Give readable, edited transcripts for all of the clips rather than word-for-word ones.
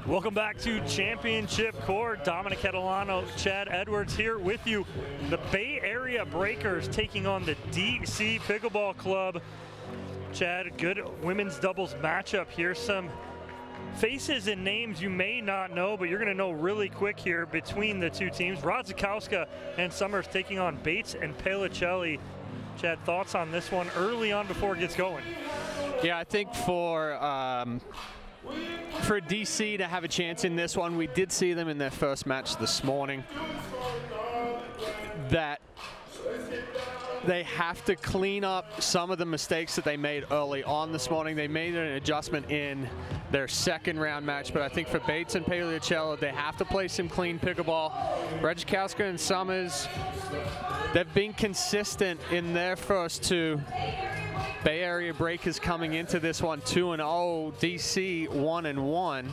Welcome back to Championship Court. Dominic Catalano, Chad Edwards here with you. The Bay Area Breakers taking on the DC Pickleball Club. Chad, good women's doubles matchup here. Some faces and names you may not know, but you're going to know really quick here between the two teams. Radzikowska and Summers taking on Bates and Paolicelli. Chad, thoughts on this one early on before it gets going? Yeah, I think for DC to have a chance in this one, we did see them in their first match this morning, that they have to clean up some of the mistakes that they made early on this morning. They made an adjustment in their second round match, but I think for Bates and Paolicelli, they have to play some clean pickleball. Radzikowska and Summers, they've been consistent in their first two. Bay Area Breakers coming into this one 2-0, DC 1-1.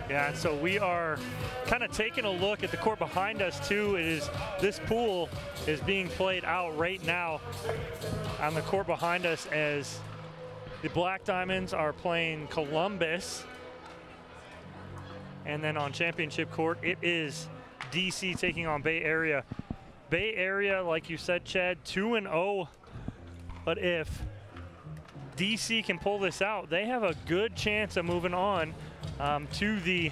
Yeah, and so we are kind of taking a look at the court behind us too. This pool is being played out right now on the court behind us as the Black Diamonds are playing Columbus. And then on Championship Court, it is DC taking on Bay Area. Bay Area, like you said, Chad, 2-0. But if DC can pull this out, they have a good chance of moving on to the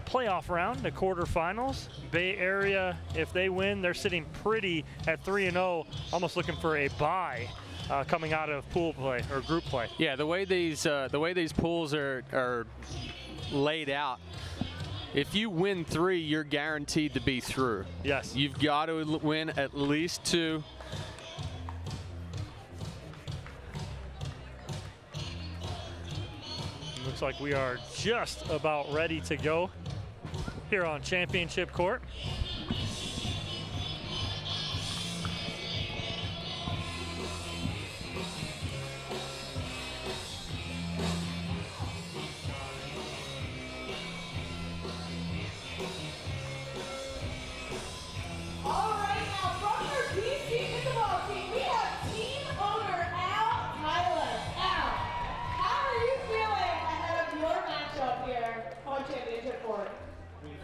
playoff round, the quarterfinals. Bay Area, if they win, they're sitting pretty at 3-0, almost looking for a bye coming out of pool play or group play. Yeah, the way these pools are laid out, if you win 3, you're guaranteed to be through. Yes. You've got to win at least 2. Looks like we are just about ready to go here on Championship Court.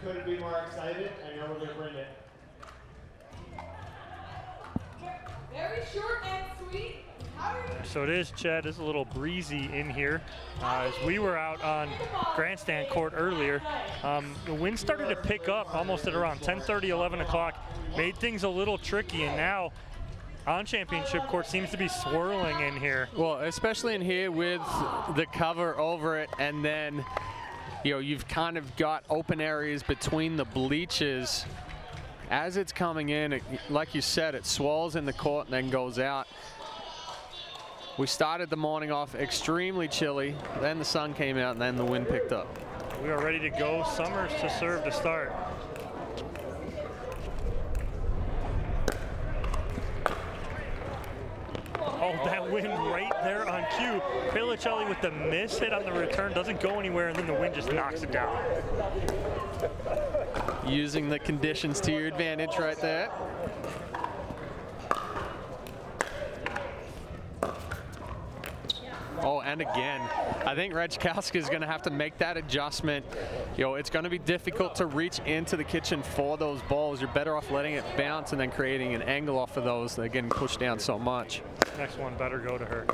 Couldn't be more excited. I know we're going to bring it. Very short and sweet. How are you? So it is, Chad, it's a little breezy in here. As we were out on Grandstand Court earlier, the wind started to pick up almost at around 10:30, 11 o'clock. Made things a little tricky, and now on Championship Court seems to be swirling in here. Well, especially in here with the cover over it, and then you've kind of got open areas between the bleachers. As it's coming in, like you said, it swells in the court and then goes out. We started the morning off extremely chilly, then the sun came out, and then the wind picked up. We are ready to go. Summers to serve to start. Oh, that wind right there on cue. Paolicelli with the miss hit on the return, doesn't go anywhere, and then the wind just knocks it down. Using the conditions to your advantage right there. Oh, and again, I think Radzikowska is going to have to make that adjustment. It's going to be difficult to reach into the kitchen for those balls. You're better off letting it bounce and then creating an angle off of those. They're getting pushed down so much. Next one better go to her.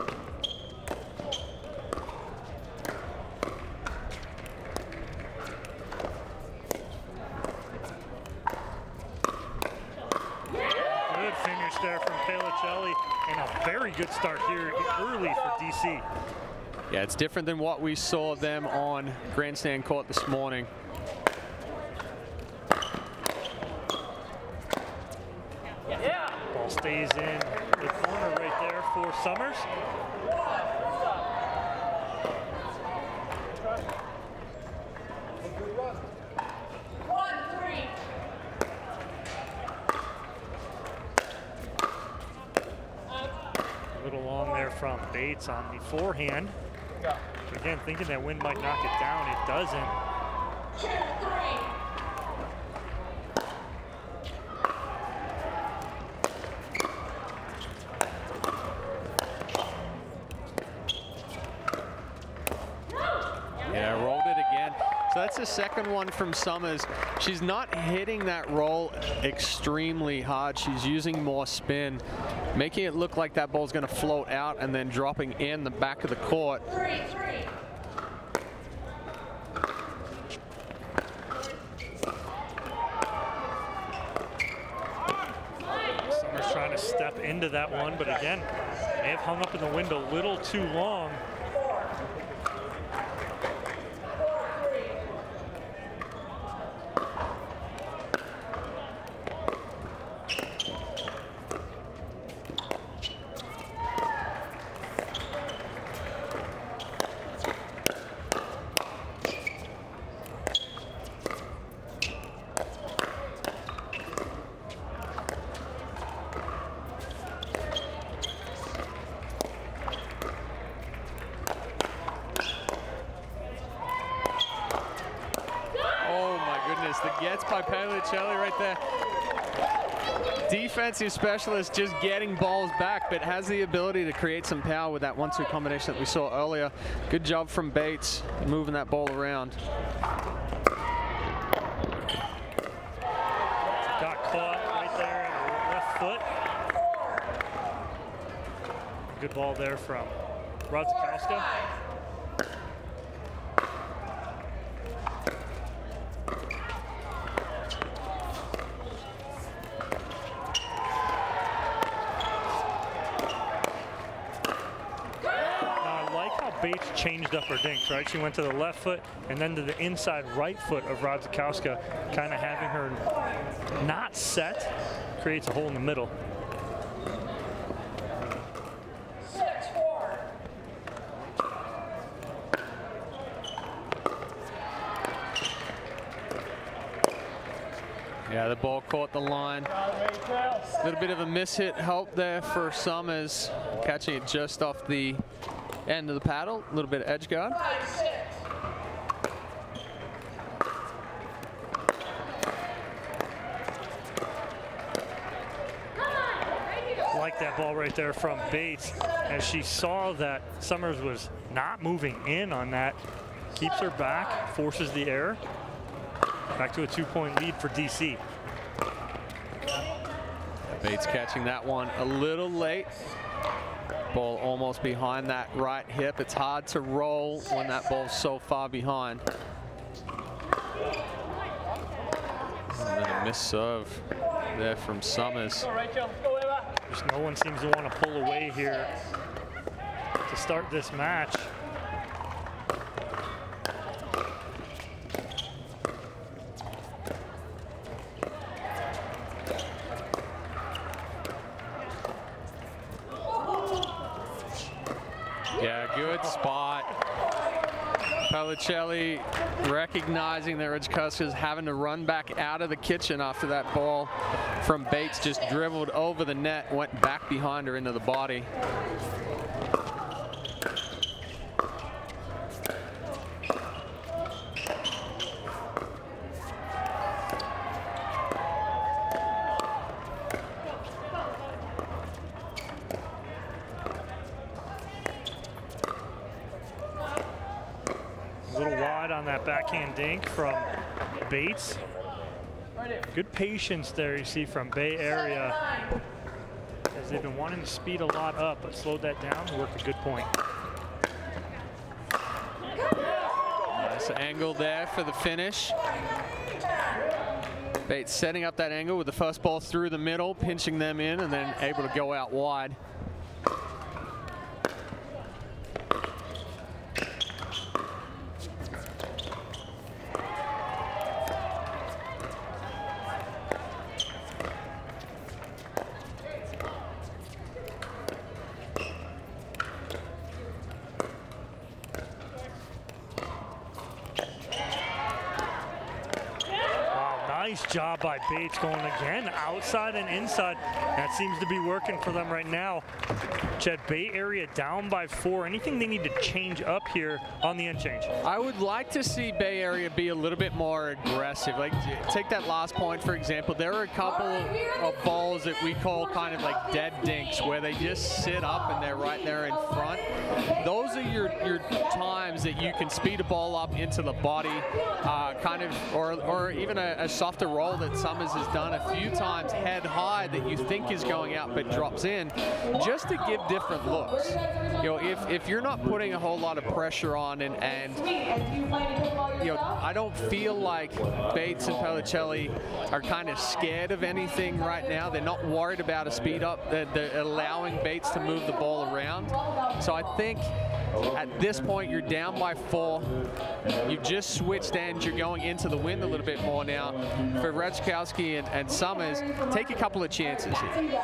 Good finish there from Paolicelli, and a very good start here early for DC. Yeah, it's different than what we saw them on Grandstand Court this morning. Ball stays in the corner right there for Summers. A little long there from Bates on the forehand. Again, thinking that wind might knock it down, it doesn't. Yeah, rolled it again. So that's the second one from Summers. She's not hitting that roll extremely hard. She's using more spin, making it look like that ball's going to float out and then dropping in the back of the court. Summers trying to step into that one, but again, may have hung up in the wind a little too long. By Paolicelli right there. Defensive specialist just getting balls back, but has the ability to create some power with that 1-2 combination that we saw earlier. Good job from Bates moving that ball around. Got caught right there in her left foot. Good ball there from Radzikowska. Bates changed up her dinks, right? She went to the left foot and then to the inside right foot of Radzikowska, kind of having her not set, creates a hole in the middle. Yeah, the ball caught the line. A little bit of a miss hit help there for Summers, catching it just off the end of the paddle, a little bit of edge guard. Like that ball right there from Bates, as she saw that Summers was not moving in on that. Keeps her back, forces the error. Back to a 2-point lead for DC. Bates catching that one a little late. Ball almost behind that right hip. It's hard to roll when that ball's so far behind. And then a miss serve there from Summers. Just no one seems to want to pull away here to start this match. Yeah, good spot. Paolicelli recognizing that Radzikowska is having to run back out of the kitchen after that ball from Bates just dribbled over the net, went back behind her into the body. Backhand dink from Bates. Good patience there you see from Bay Area, as they've been wanting to speed a lot up, but slowed that down to work a good point. Nice angle there for the finish. Bates setting up that angle with the first ball through the middle, pinching them in, and then able to go out wide. Nice job by Bates going again outside and inside. That seems to be working for them right now. Chad, Bay Area down by 4. Anything they need to change up here on the end change? I would like to see Bay Area be a little bit more aggressive. Like, take that last point, for example. There are a couple of balls that we call kind of like dead dinks, where they just sit up and they're right there in front. Those are your times that you can speed a ball up into the body, kind of, or even a softer roll that Summers has done a few times head high that you think is going out but drops in, just to give different looks. You know, if you're not putting a whole lot of pressure on, and you know, I don't feel like Bates and Paolicelli are kind of scared of anything right now. They're not worried about a speed up. They're allowing Bates to move the ball around. So I think at this point you're down by 4. You've just switched ends. You're going into the wind a little bit more now. For Radzikowska and Summers, take a couple of chances here.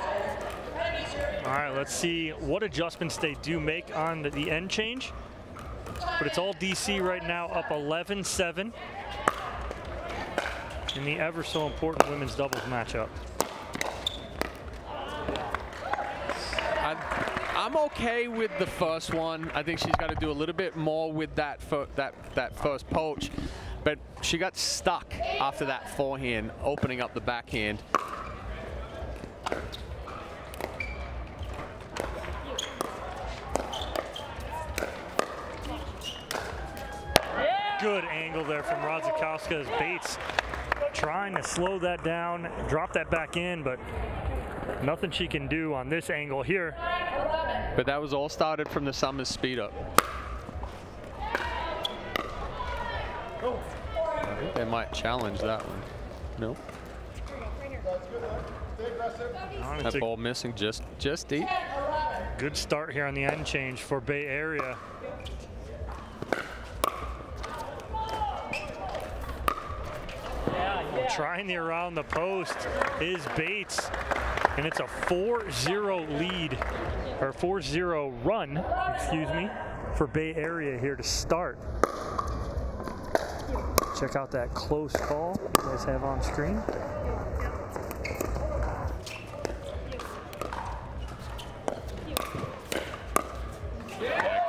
All right, let's see what adjustments they do make on the end change. But it's all DC right now, up 11-7 in the ever so important women's doubles matchup. I'm okay with the first one. I think she's got to do a little bit more with that first poach, but she got stuck after that forehand, opening up the backhand. Good angle there from Radzikowska as Bates trying to slow that down, drop that back in, but nothing she can do on this angle here. But that was all started from the Summers speed up. I think they might challenge that one. Nope. That ball missing just deep. Good start here on the end change for Bay Area. Trying the around the post is Bates, and it's a 4-0 lead, or 4-0 run, excuse me, for Bay Area here to start. Check out that close call you guys have on screen.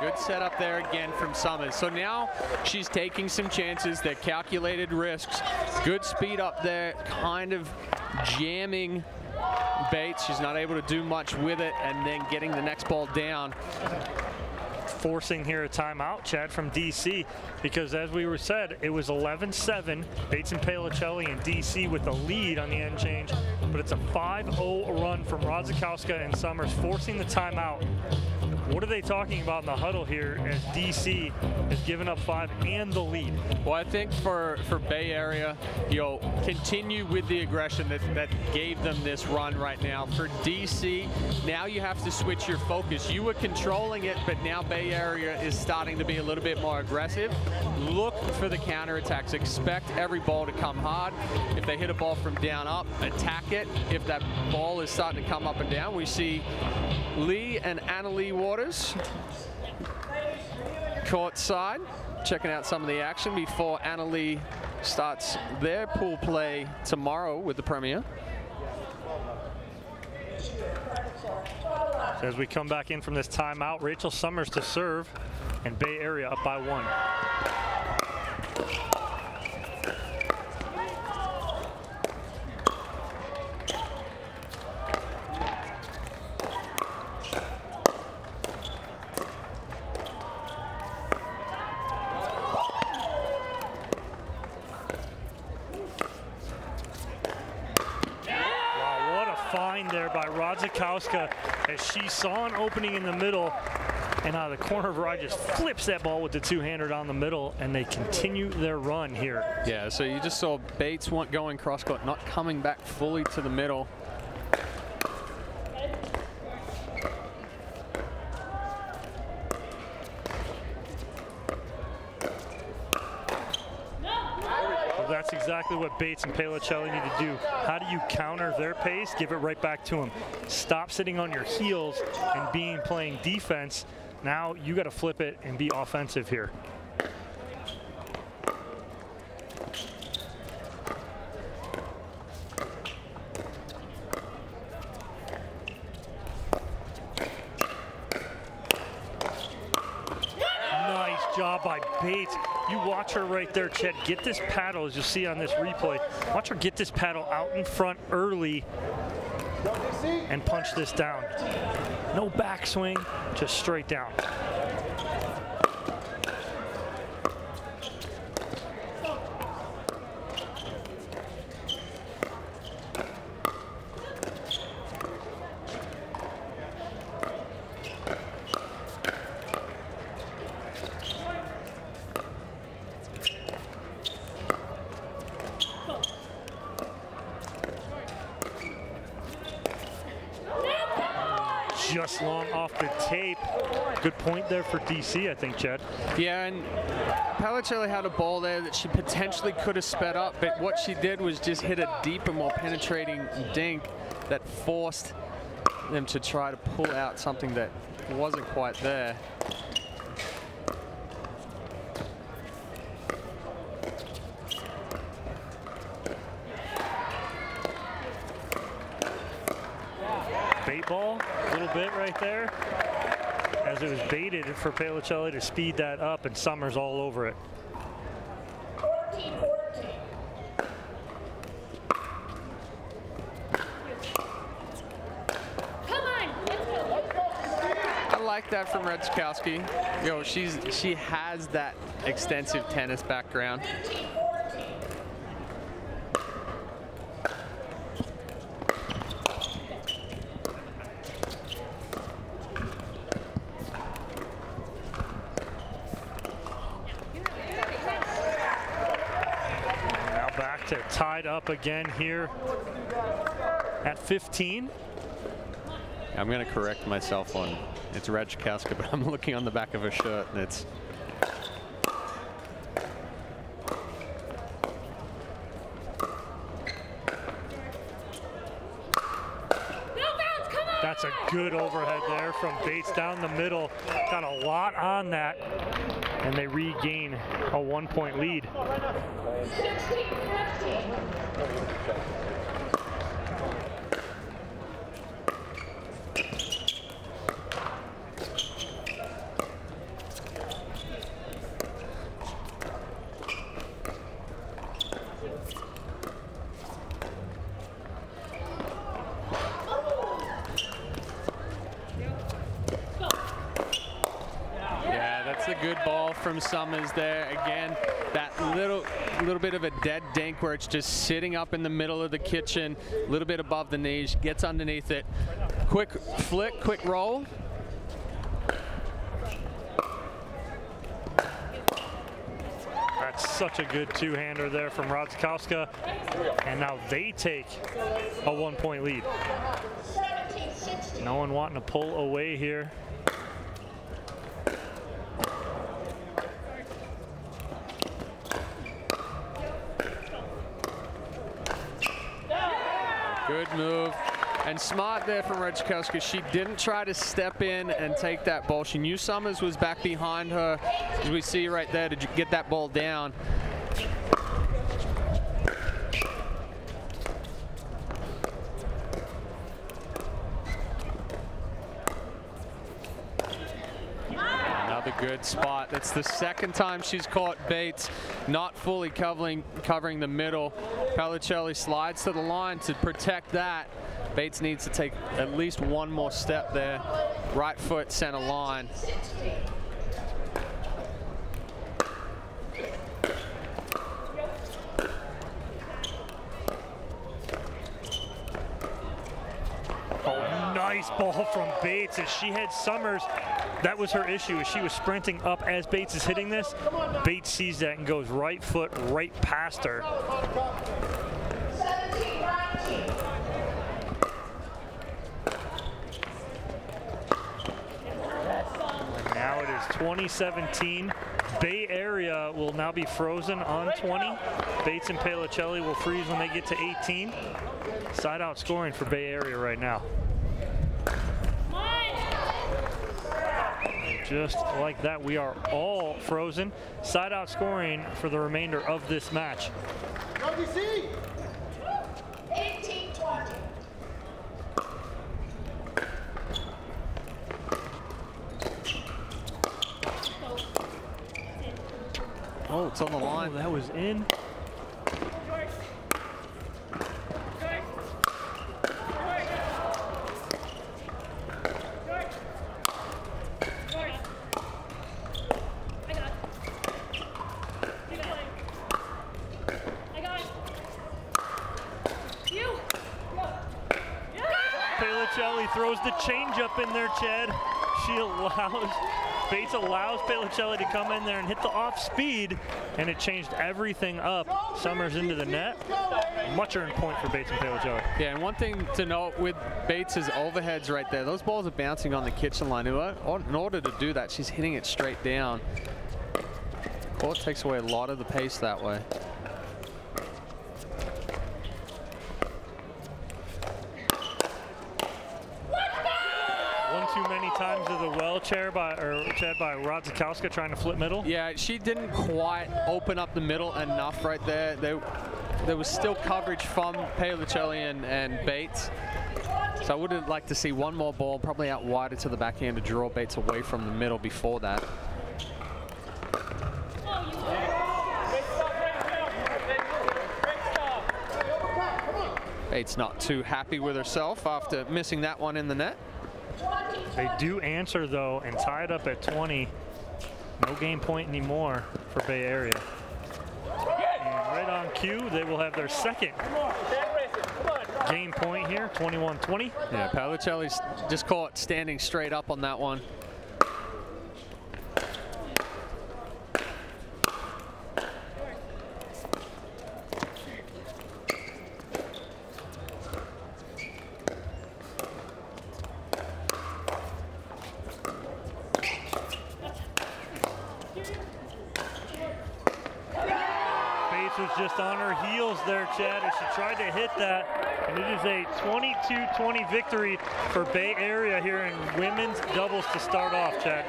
Good setup there again from Summers. So now she's taking some chances. They're calculated risks. Good speed up there, kind of jamming Bates. She's not able to do much with it, and then getting the next ball down. Forcing here a timeout, Chad, from DC, because as we were said, it was 11-7. Bates and Paolicelli and DC with the lead on the end change, but it's a 5-0 run from Radzikowska and Summers, forcing the timeout. What are they talking about in the huddle here as DC has given up 5 and the lead? Well, I think for Bay Area, you know, continue with the aggression that gave them this run right now. For DC, now you have to switch your focus. You were controlling it, but now Bay Area is starting to be a little bit more aggressive. Look for the counterattacks. Expect every ball to come hard. If they hit a ball from down up, attack it. If that ball is starting to come up and down, we see Lee and Annalie Waters courtside, checking out some of the action before Annalie starts their pool play tomorrow with the Premier. So as we come back in from this timeout, Rachel Summers to serve, and Bay Area up by 1. There by Radzikowska as she saw an opening in the middle, and out of the corner of her eye just flips that ball with the two-hander down the middle, and they continue their run here. Yeah, so you just saw Bates going cross-court, not coming back fully to the middle. That's exactly what Bates and Paolicelli need to do. How do you counter their pace? Give it right back to them. Stop sitting on your heels and playing defense. Now you got to flip it and be offensive here. job by Bates. You watch her right there, Chet. Get this paddle, as you'll see on this replay. Watch her get this paddle out in front early and punch this down. No backswing, just straight down. Just long off the tape. Good point there for DC, I think, Chad. Yeah, and Paolicelli had a ball there that she potentially could have sped up, but what she did was just hit a deeper, more penetrating dink that forced them to try to pull out something that wasn't quite there. Bait ball, a little bit right there, as it was baited for Paolicelli to speed that up, and Summers all over it. 14-14. Come on, let's go. I like that from Radzikowska. Yo, she has that extensive tennis background. 15-14. They're tied up again here at 15. I'm going to correct myself on it's Radzikowska, but I'm looking on the back of her shirt and it's That's a good overhead there from Bates down the middle. Got a lot on that, and they regain a 1-point lead. 16-15. Good ball from Summers there. Again, that little bit of a dead dink where it's just sitting up in the middle of the kitchen, a little bit above the knees, gets underneath it. Quick flick, quick roll. That's such a good two-hander there from Radzikowska. And now they take a 1-point lead. No one wanting to pull away here. Good move and smart there from Radzikowska. She didn't try to step in and take that ball. She knew Summers was back behind her, as we see right there, to get that ball down. Another good spot. That's the second time she's caught Bates not fully covering the middle. Paolicelli slides to the line to protect that. Bates needs to take at least one more step there. Right foot center line. Oh, nice ball from Bates as she had Summers. That was her issue, as she was sprinting up as Bates is hitting this. Bates sees that and goes right foot right past her. 17-19. And now it is 2017. Bay Area will now be frozen on 20. Bates and Paolicelli will freeze when they get to 18. Side out scoring for Bay Area right now. Just like that, we are all frozen. Side out scoring for the remainder of this match. 18-20. Oh, it's on the line. Oh, that was in. Paolicelli throws the changeup in there, Chad. Bates allows Paolicelli to come in there and hit the off speed, and it changed everything up. Summers into the net. Much earned point for Bates and Paolicelli. Yeah, and one thing to note with Bates' overheads right there, those balls are bouncing on the kitchen line. In order to do that, she's hitting it straight down. Well, it takes away a lot of the pace that way. Too many times to the well Chad by Radzikowska trying to flip middle. Yeah, she didn't quite open up the middle enough right there. There was still coverage from Paolicelli and Bates. So I would have liked to see one more ball, probably out wider to the backhand to draw Bates away from the middle before that. Bates not too happy with herself after missing that one in the net. They do answer though and tie it up at 20. No game point anymore for Bay Area. And right on cue, they will have their second game point here, 21-20. Yeah, Paolicelli's just caught standing straight up on that one. Was just on her heels there, Chad, as she tried to hit that. And it is a 22-20 victory for Bay Area here in women's doubles to start off, Chad.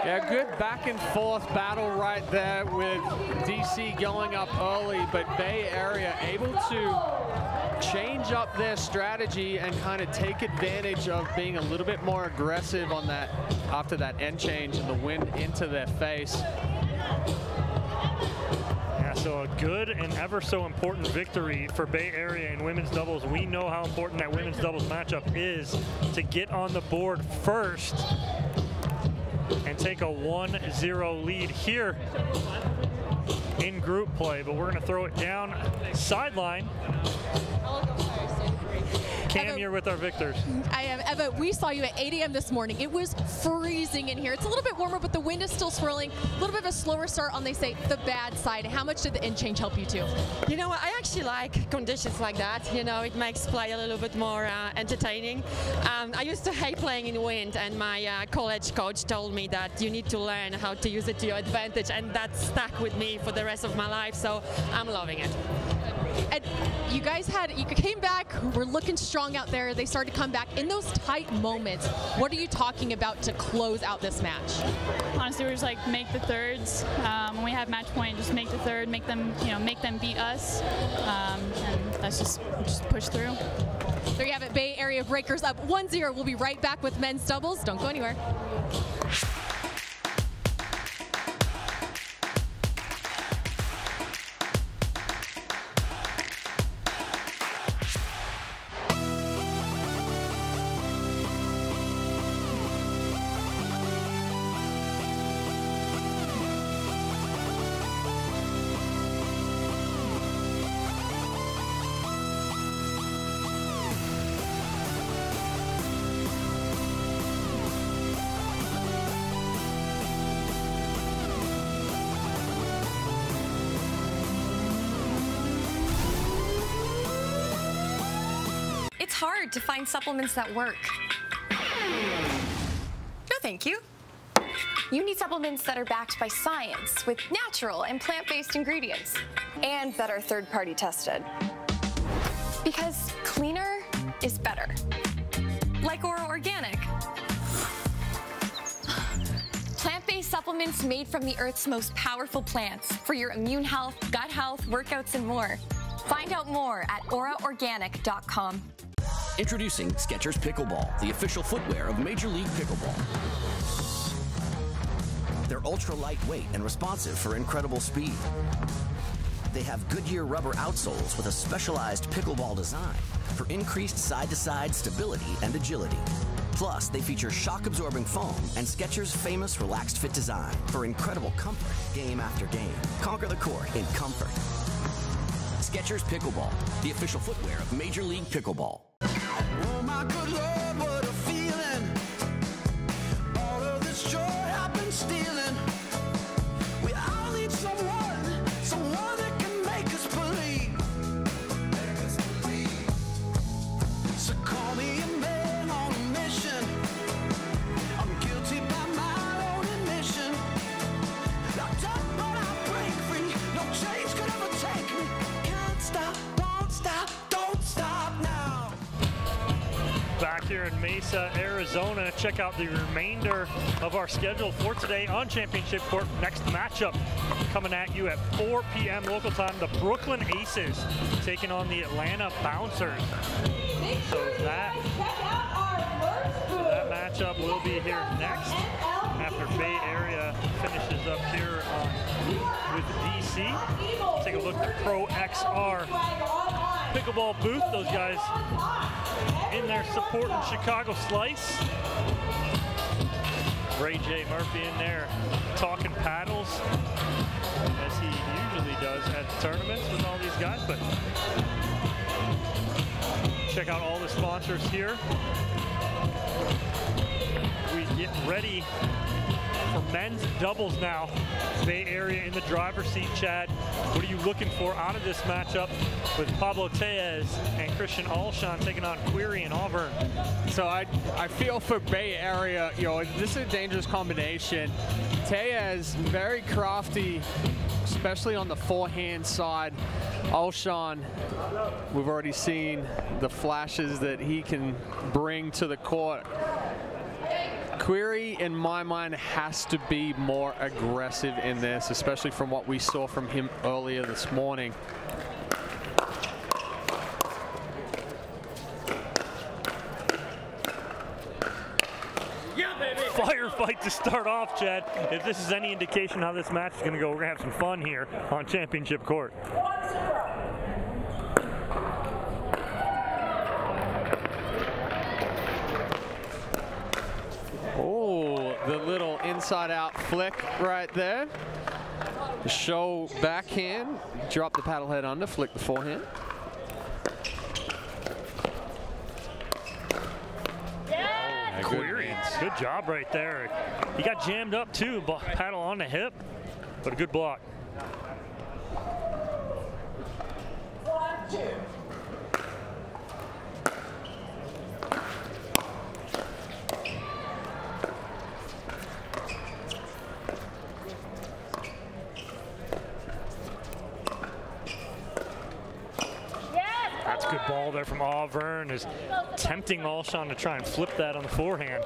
Yeah, good back and forth battle right there with DC going up early, but Bay Area able to change up their strategy and kind of take advantage of being a little bit more aggressive on that after that end change and the wind into their face. So a good and ever so important victory for Bay Area in women's doubles. We know how important that women's doubles matchup is to get on the board first and take a 1-0 lead here in group play. But we're going to throw it down sideline. Cam, you're with our victors. I am. Eva, we saw you at 8 a.m. this morning. It was freezing in here. It's a little bit warmer, but the wind is still swirling. A little bit of a slower start on, they say, the bad side. How much did the end change help you too? You know what, I actually like conditions like that. You know, it makes play a little bit more entertaining. I used to hate playing in wind, and my college coach told me that you need to learn how to use it to your advantage, and that stuck with me for the rest of my life, so I'm loving it. And you guys you came back, we're looking strong out there. They started to come back. In those tight moments, what are you talking about to close out this match? Honestly, we're just like, make the thirds. When we have match point, just make the third, make them beat us. And that's just push through. There you have it, Bay Area Breakers up 1-0. We'll be right back with men's doubles. Don't go anywhere. It's hard to find supplements that work. No, thank you. You need supplements that are backed by science with natural and plant-based ingredients and that are third-party tested. Because cleaner is better. Like Ora Organic. Plant-based supplements made from the Earth's most powerful plants for your immune health, gut health, workouts, and more. Find out more at oraorganic.com. Introducing Skechers Pickleball, the official footwear of Major League Pickleball. They're ultra lightweight and responsive for incredible speed. They have Goodyear rubber outsoles with a specialized pickleball design for increased side-to-side stability and agility. Plus, they feature shock-absorbing foam and Skechers' famous Relaxed Fit design for incredible comfort game after game. Conquer the court in comfort. Skechers Pickleball, the official footwear of Major League Pickleball. Oh my good Lord, what a feeling. All of this joy I've been stealing. We all need someone that can make us believe. So call me a man on a mission. I'm guilty by my own admission. Locked up but I break free. No chains could ever take me. Can't stop, won't stop, don't stop now. Back here in Mesa, Arizona. Check out the remainder of our schedule for today on Championship Court. Next matchup coming at you at 4 p.m. local time. The Brooklyn Aces taking on the Atlanta Bouncers. So that matchup will be here next after Bay Area finishes up here with DC. Take a look at the Pro XR pickleball booth. Those guys in there supporting Chicago Slice. Ray J. Murphy in there talking paddles, as he usually does at tournaments with all these guys. But check out all the sponsors here. We get ready for men's doubles now. Bay Area in the driver's seat, Chad. What are you looking for out of this matchup with Pablo Tellez and Christian Alshon taking on Querrey and Auvergne? So I feel for Bay Area, you know, this is a dangerous combination. Tellez, very crafty, especially on the forehand side. Alshon, we've already seen the flashes that he can bring to the court. Querrey, in my mind, has to be more aggressive in this, especially from what we saw from him earlier this morning. Firefight to start off, Chad. If this is any indication how this match is going to go, we're going to have some fun here on Championship Court. Oh, the little inside-out flick right there. The show backhand, drop the paddle head under, flick the forehand. Querrey, good job right there. He got jammed up too, paddle on the hip, but a good block. 1, 2. That's a good ball there from Auvergne, is tempting Alshon to try and flip that on the forehand.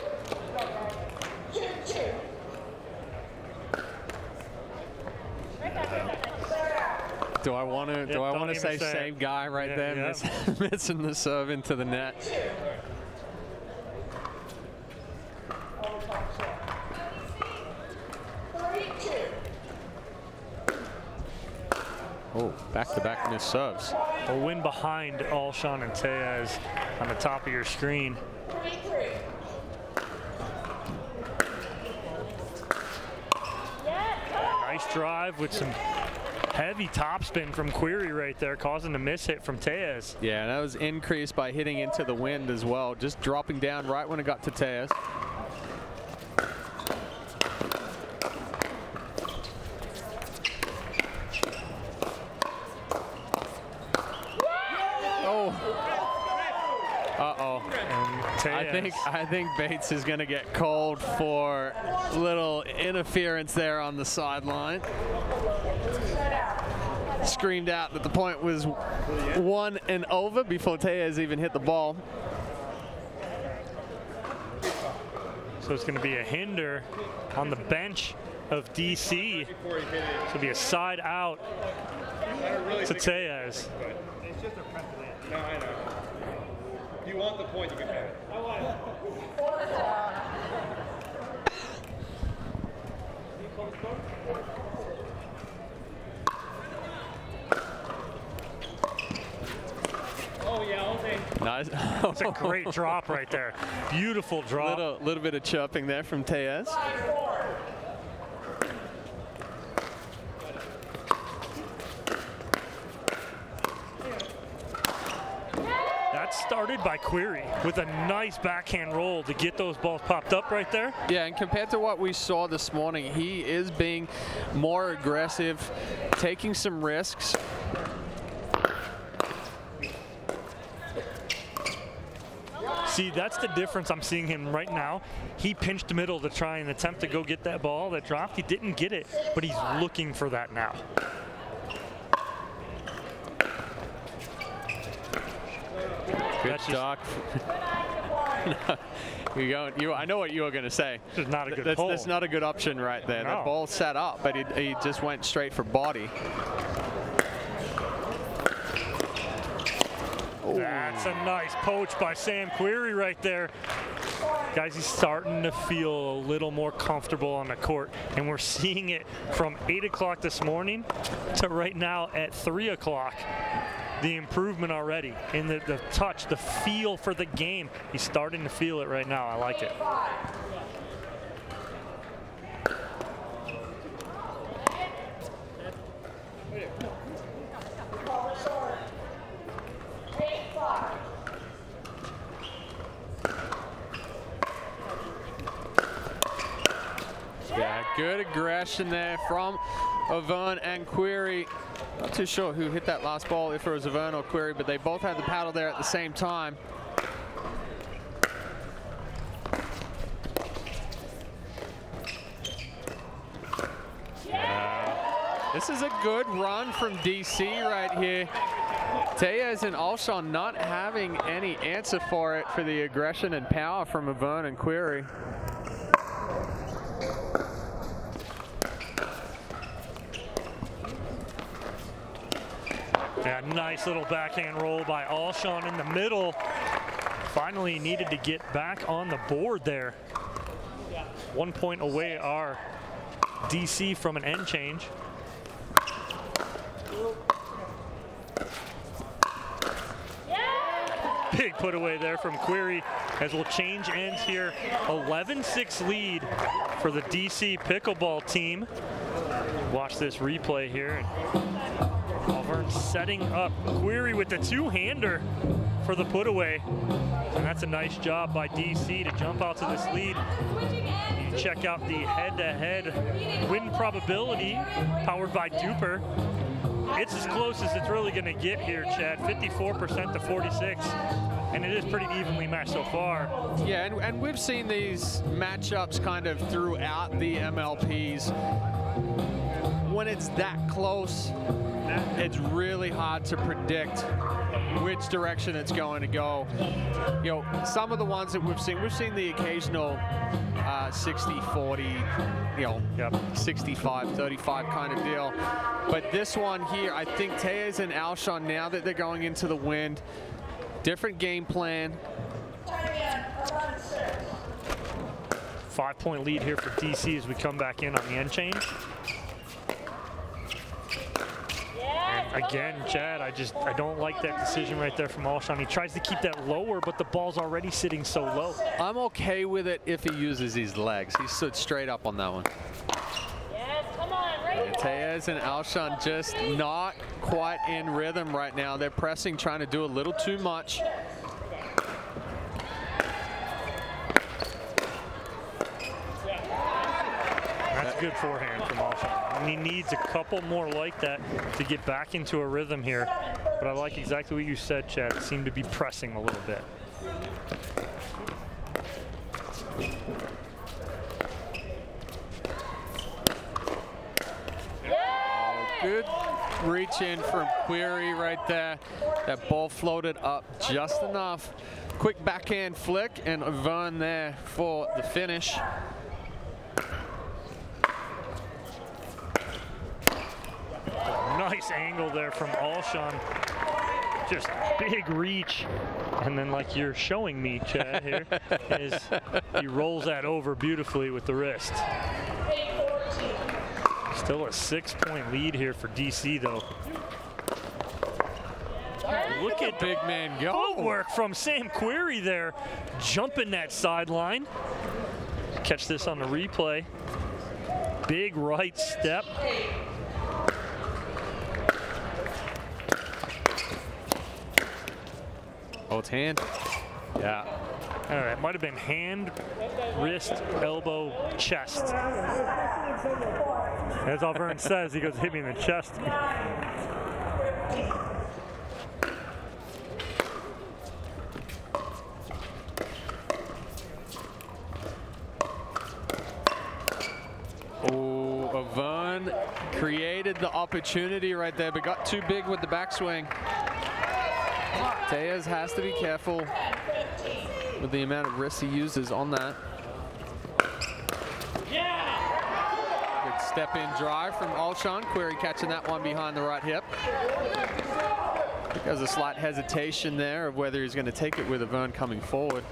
Do I want to say same guy right there, missing the serve into the net? Oh, back-to-back missed serves. A win behind Alshon and Tellez on the top of your screen. 3-3. Nice drive with some heavy topspin from Querrey right there, causing a miss hit from Tellez. Yeah, that was increased by hitting into the wind as well, just dropping down right when it got to Tellez. I think Bates is going to get called for a little interference there on the sideline. Screamed out that the point was 1 and over before Tellez even hit the ball. So it's going to be a hinder on the bench of DC. So it'll be a side out to Tellez. It's just a precedent. No, I know. If you want the point, you can have it. Oh yeah, all day. Nice. That's a great drop right there. Beautiful drop. Little bit of chirping there from Tellez. That started by Querrey with a nice backhand roll to get those balls popped up right there. Yeah, and compared to what we saw this morning, he is being more aggressive, taking some risks. See, that's the difference I'm seeing him right now. He pinched the middle to try and attempt to go get that ball that dropped. He didn't get it, but he's looking for that now. Good talk. I know what you were going to say. It's not a good pull. That's not a good option right there. No. That ball sat up, but he just went straight for body. That's a nice poach by Sam Querrey right there. Guys, he's starting to feel a little more comfortable on the court, and we're seeing it from 8 o'clock this morning to right now at 3 o'clock. The improvement already in the touch, the feel for the game. He's starting to feel it right now. I like it. Yeah, good aggression there from Auvergne and Querrey. Not too sure who hit that last ball, if it was Auvergne or Querrey, but they both had the paddle there at the same time. This is a good run from DC right here. Tellez and Alshon not having any answer for it for the aggression and power from Auvergne and Querrey. Yeah, nice little backhand roll by Alshon in the middle. Finally needed to get back on the board there. 1 point away are DC from an end change. Big put away there from Querrey as we'll change ends here. 11-6 lead for the DC Pickleball team. Watch this replay here. Auvergne setting up Querrey with the two-hander for the put away. And that's a nice job by DC to jump out to this lead. You check out the head-to-head win probability powered by Duper. It's as close as it's really going to get here, Chad. 54% to 46, and it is pretty evenly matched so far. Yeah, and we've seen these matchups kind of throughout the MLPs. When it's that close, it's really hard to predict which direction it's going to go. You know, some of the ones that we've seen the occasional 60-40, you know, 65-35 kind of deal. But this one here, I think Tellez and Alshon, now that they're going into the wind, different game plan. 5-point lead here for DC as we come back in on the end change. And again, Chad, I don't like that decision right there from Alshon. He tries to keep that lower, but the ball's already sitting so low. I'm okay with it if he uses his legs. He stood straight up on that one. Yes, come on, right. Tellez and Alshon just not quite in rhythm right now. They're pressing, trying to do a little too much. That's a good forehand from Alshon. And he needs a couple more like that to get back into a rhythm here. But I like exactly what you said, Chad. It seemed to be pressing a little bit. Good reach in from Querrey right there. That ball floated up just enough. Quick backhand flick, and Auvergne there for the finish. Nice angle there from Alshon. Just big reach. And then, like you're showing me, Chad, here, is he rolls that over beautifully with the wrist. Still a 6-point lead here for DC, though. Look at big man go. Footwork from Sam Querrey there, jumping that sideline. Catch this on the replay. Big right step. Oh, it's hand. Yeah. All right, might have been hand, wrist, elbow, chest. As Auvergne says, he goes, hit me in the chest. Oh, Auvergne created the opportunity right there, but got too big with the backswing. Tellez has to be careful with the amount of wrist he uses on that. Good step in drive from Alshon. Querrey catching that one behind the right hip. I think there's a slight hesitation there of whether he's going to take it with Auvergne coming forward.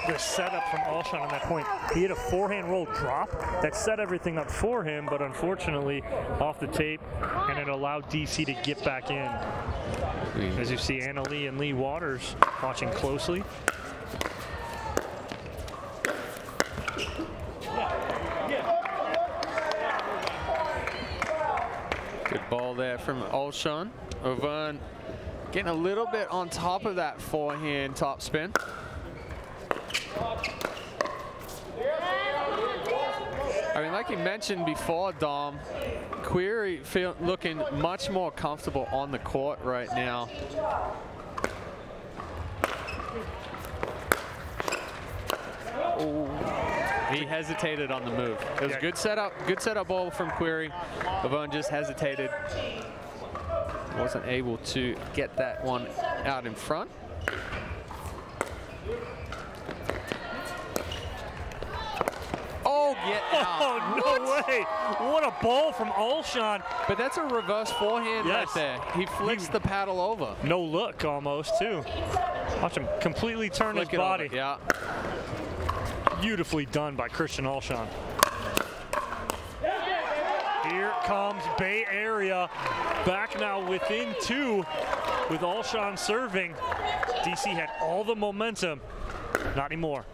The setup from Alshon on that point. He had a forehand roll drop that set everything up for him, but unfortunately off the tape, and it allowed DC to get back in. As you see Anna Lee and Lee Waters watching closely. Good ball there from Alshon. Auvergne getting a little bit on top of that forehand top spin. I mean, like you mentioned before, Dom, Querrey looking much more comfortable on the court right now. Oh, he hesitated on the move. It was a good setup ball from Querrey. Auvergne just hesitated. Wasn't able to get that one out in front. Oh, get out. Oh, no way. What a ball from Alshon. But that's a reverse forehand right there. He flicks the paddle over. No look almost, too. Watch him completely turn his body. Over. Yeah. Beautifully done by Christian Alshon. Here comes Bay Area. Back now within 2 with Alshon serving. DC had all the momentum. Not anymore.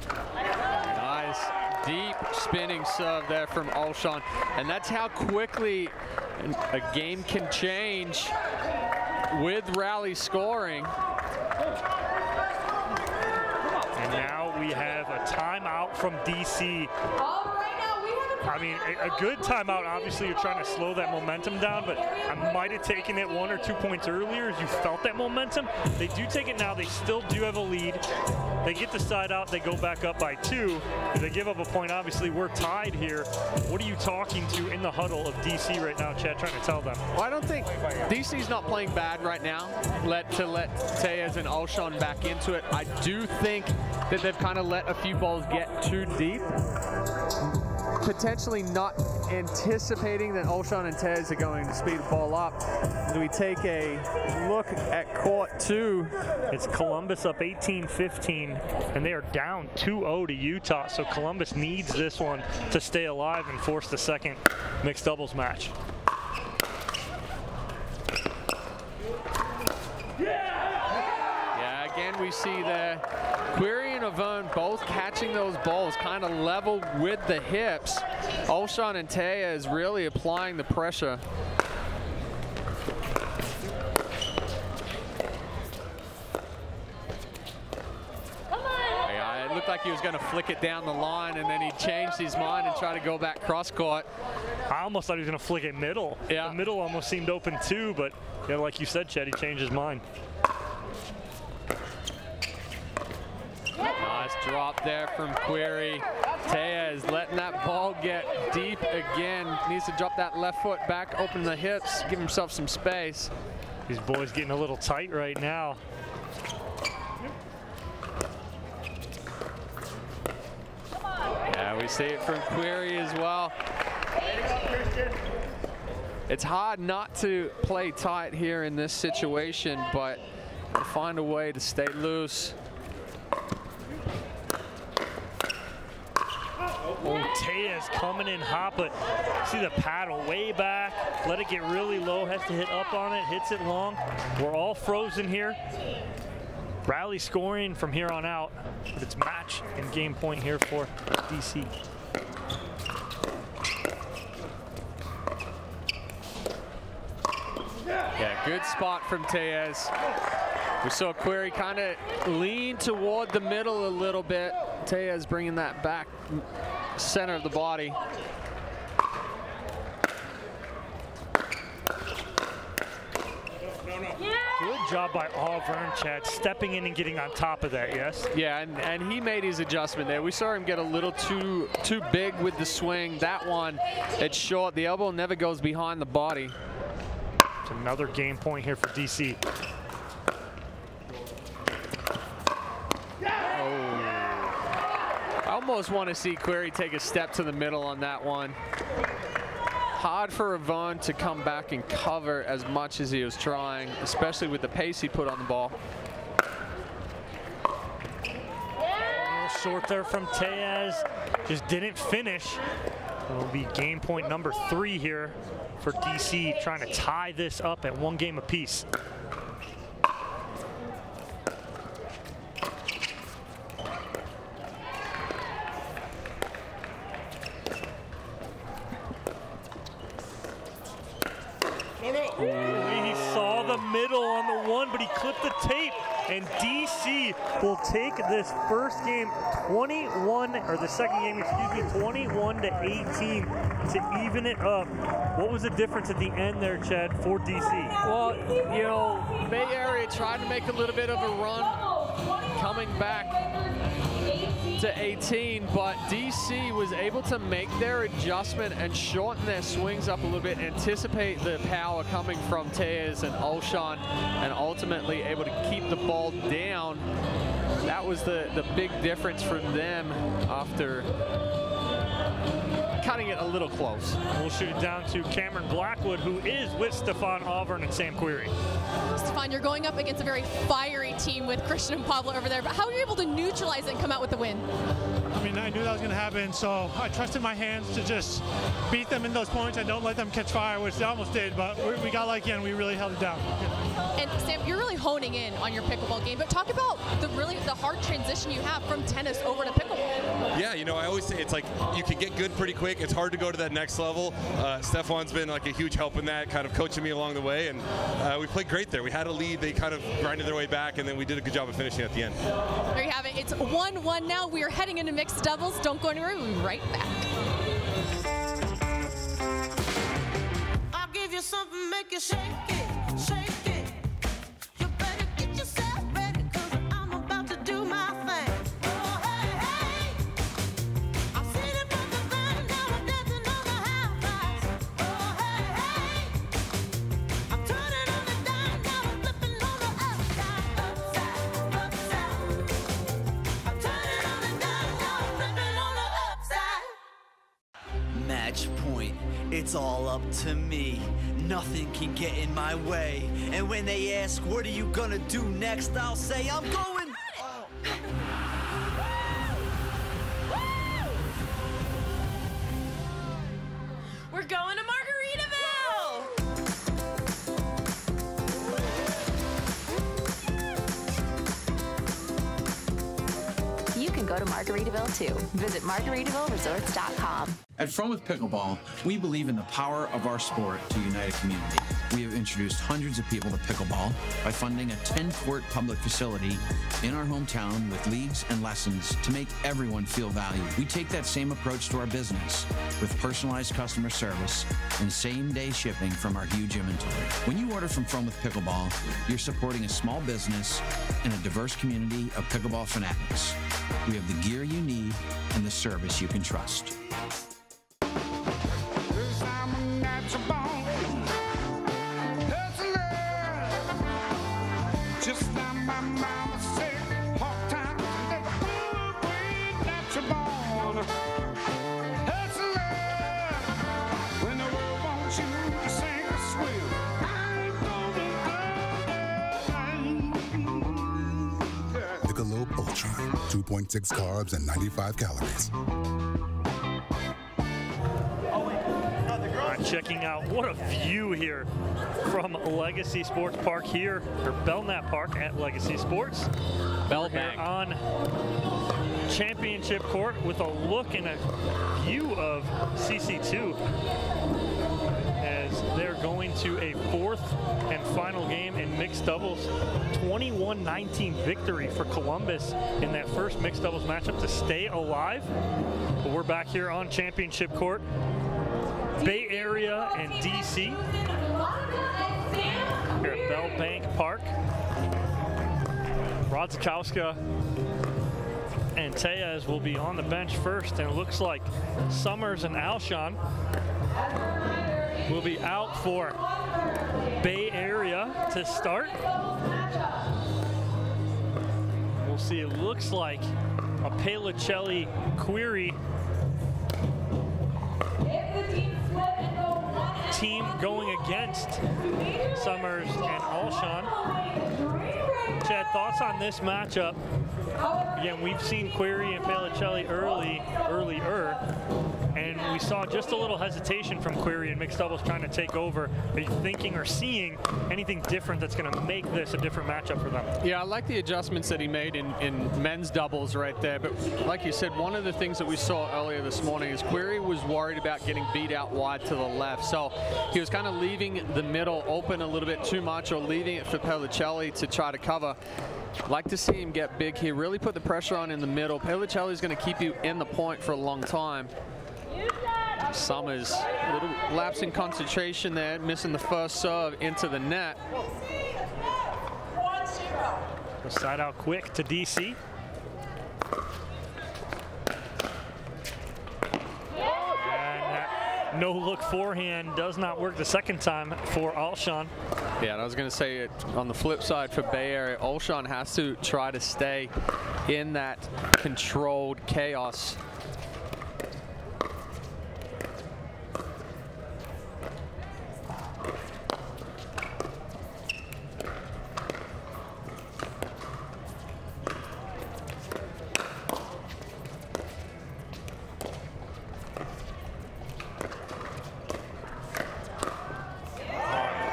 Nice deep spinning serve there from Alshon. And that's how quickly a game can change with rally scoring. And now we have a timeout from DC. I mean, a good timeout. Obviously, you're trying to slow that momentum down, but I might have taken it 1 or 2 points earlier as you felt that momentum. They do take it now. They still do have a lead. They get the side out. They go back up by 2. If they give up a point, obviously, we're tied here. What are you talking to in the huddle of DC right now, Chad, trying to tell them? Well, I don't think DC's not playing bad right now. Let Tellez and Alshon back into it. I do think that they've kind of let a few balls get too deep. Potentially not anticipating that Alshon and Tellez are going to speed the ball up. As we take a look at court 2. It's Columbus up 18-15, and they are down 2-0 to Utah. So Columbus needs this one to stay alive and force the second mixed doubles match. Yeah, again we see there Querrey and Auvergne both catching those balls kind of level with the hips. Alshon and Tellez really applying the pressure. Yeah, it looked like he was going to flick it down the line, and then he changed his mind and tried to go back cross court. I almost thought he was going to flick it middle. Yeah. The middle almost seemed open too, but yeah, like you said, Chad, he changed his mind. Nice drop there from Querrey. Tellez letting that ball get deep again. Needs to drop that left foot back, open the hips, give himself some space. These boys getting a little tight right now. Yeah, we see it from Querrey as well. It's hard not to play tight here in this situation, but to find a way to stay loose. Oh, Tellez coming in hot, but see the paddle way back. Let it get really low, has to hit up on it, hits it long. We're all frozen here. Rally scoring from here on out, but it's match and game point here for DC. Yeah, good spot from Tellez. We saw Querrey kind of lean toward the middle a little bit. Tellez bringing that back center of the body. Good job by Auvergne, Chad, stepping in and getting on top of that, yes? Yeah, and he made his adjustment there. We saw him get a little too big with the swing. That one, it's short. The elbow never goes behind the body. It's another game point here for DC. I almost want to see Querrey take a step to the middle on that one. Hard for Auvergne to come back and cover as much as he was trying, especially with the pace he put on the ball. A little short there from Tellez, just didn't finish. It'll be game point number 3 here for DC, trying to tie this up at 1 game apiece. He saw the middle on the one, but he clipped the tape, and DC will take this first game 21, or the second game, excuse me, 21 to 18 to even it up. What was the difference at the end there, Chad, for DC? Well, you know, Bay Area tried to make a little bit of a run coming back to 18, but DC was able to make their adjustment and shorten their swings up a little bit, anticipate the power coming from Tellez and Alshon, and ultimately able to keep the ball down. That was the big difference for them after cutting it a little close. We'll shoot it down to Cameron Blackwood, who is with Stefan, Auvergne, and Sam Querrey. Stefan, you're going up against a very fiery team with Christian and Pablo over there, but how are you able to neutralize it and come out with the win? I mean, I knew that was going to happen, so I trusted my hands to just beat them in those points and don't let them catch fire, which they almost did, but we got lucky and we really held it down. And Sam, you're really honing in on your pickleball game, but talk about the hard transition you have from tennis over to pickleball. Yeah, you know, I always say it's like you can get good pretty quick. It's hard to go to that next level. Stefan's been like a huge help in that, kind of coaching me along the way, and we played great there. We had a lead, they kind of grinded their way back, and then we did a good job of finishing at the end. There you have it. It's 1-1 now. We are heading into mixed doubles. Don't go anywhere. We'll be right back. I'll give you something, make you shake it, shake it. You better get yourself ready, 'cause I'm about to do my thing. Oh, hey, hey. I've seen it from the ground, now I'm dancing on the half price. Oh, hey, hey. I'm turning on the dime, now I'm flipping on the upside, upside, upside. I'm turning on the dime, now I'm flipping on the upside. Match point, it's all up to me. Nothing can get in my way. And when they ask, what are you gonna do next? I'll say, I'm going. We're going to Margaritaville! You can go to Margaritaville too. Visit MargaritavilleResorts.com. At From With Pickleball, we believe in the power of our sport to unite a community. We have introduced hundreds of people to pickleball by funding a 10-court public facility in our hometown with leagues and lessons to make everyone feel valued. We take that same approach to our business with personalized customer service and same-day shipping from our huge inventory. When you order from With Pickleball, you're supporting a small business and a diverse community of pickleball fanatics. We have the gear you need and the service you can trust. Just like my mama said, hard times and the good way that you're born. Hustler, when the world wants you to sing Tree. 2.6 carbs and 95 calories. Checking out what a view here from Legacy Sports Park here, or Belknap Park at Legacy Sports. Belknap on Championship Court with a look and a view of CC2 as they're going to a fourth and final game in mixed doubles. 21-19 victory for Columbus in that first mixed doubles matchup to stay alive. But we're back here on Championship Court. Bay Area and DC here at Bell Bank Park. Radzikowska and Tellez will be on the bench first, and it looks like Summers and Alshon will be out for Bay Area to start. We'll see, it looks like a Paolicelli Querrey team going against Summers and Alshon. Chad, thoughts on this matchup? Again, we've seen Querrey and Paolicelli earlier, and we saw just a little hesitation from Querrey in mixed doubles trying to take over. Are you thinking or seeing anything different that's going to make this a different matchup for them? Yeah, I like the adjustments that he made in men's doubles right there. But like you said, one of the things that we saw earlier this morning is Querrey was worried about getting beat out wide to the left. So he was kind of leaving the middle open a little bit too much, or leaving it for Paolicelli to try to cover. Like to see him get big here, really put the pressure on in the middle. Paolicelli is going to keep you in the point for a long time. Summers, a little lapse in concentration there, missing the first serve into the net. Side out quick to DC. And no look forehand does not work the second time for Alshon. Yeah, and I was going to say on the flip side for Bay Area, Alshon has to try to stay in that controlled chaos.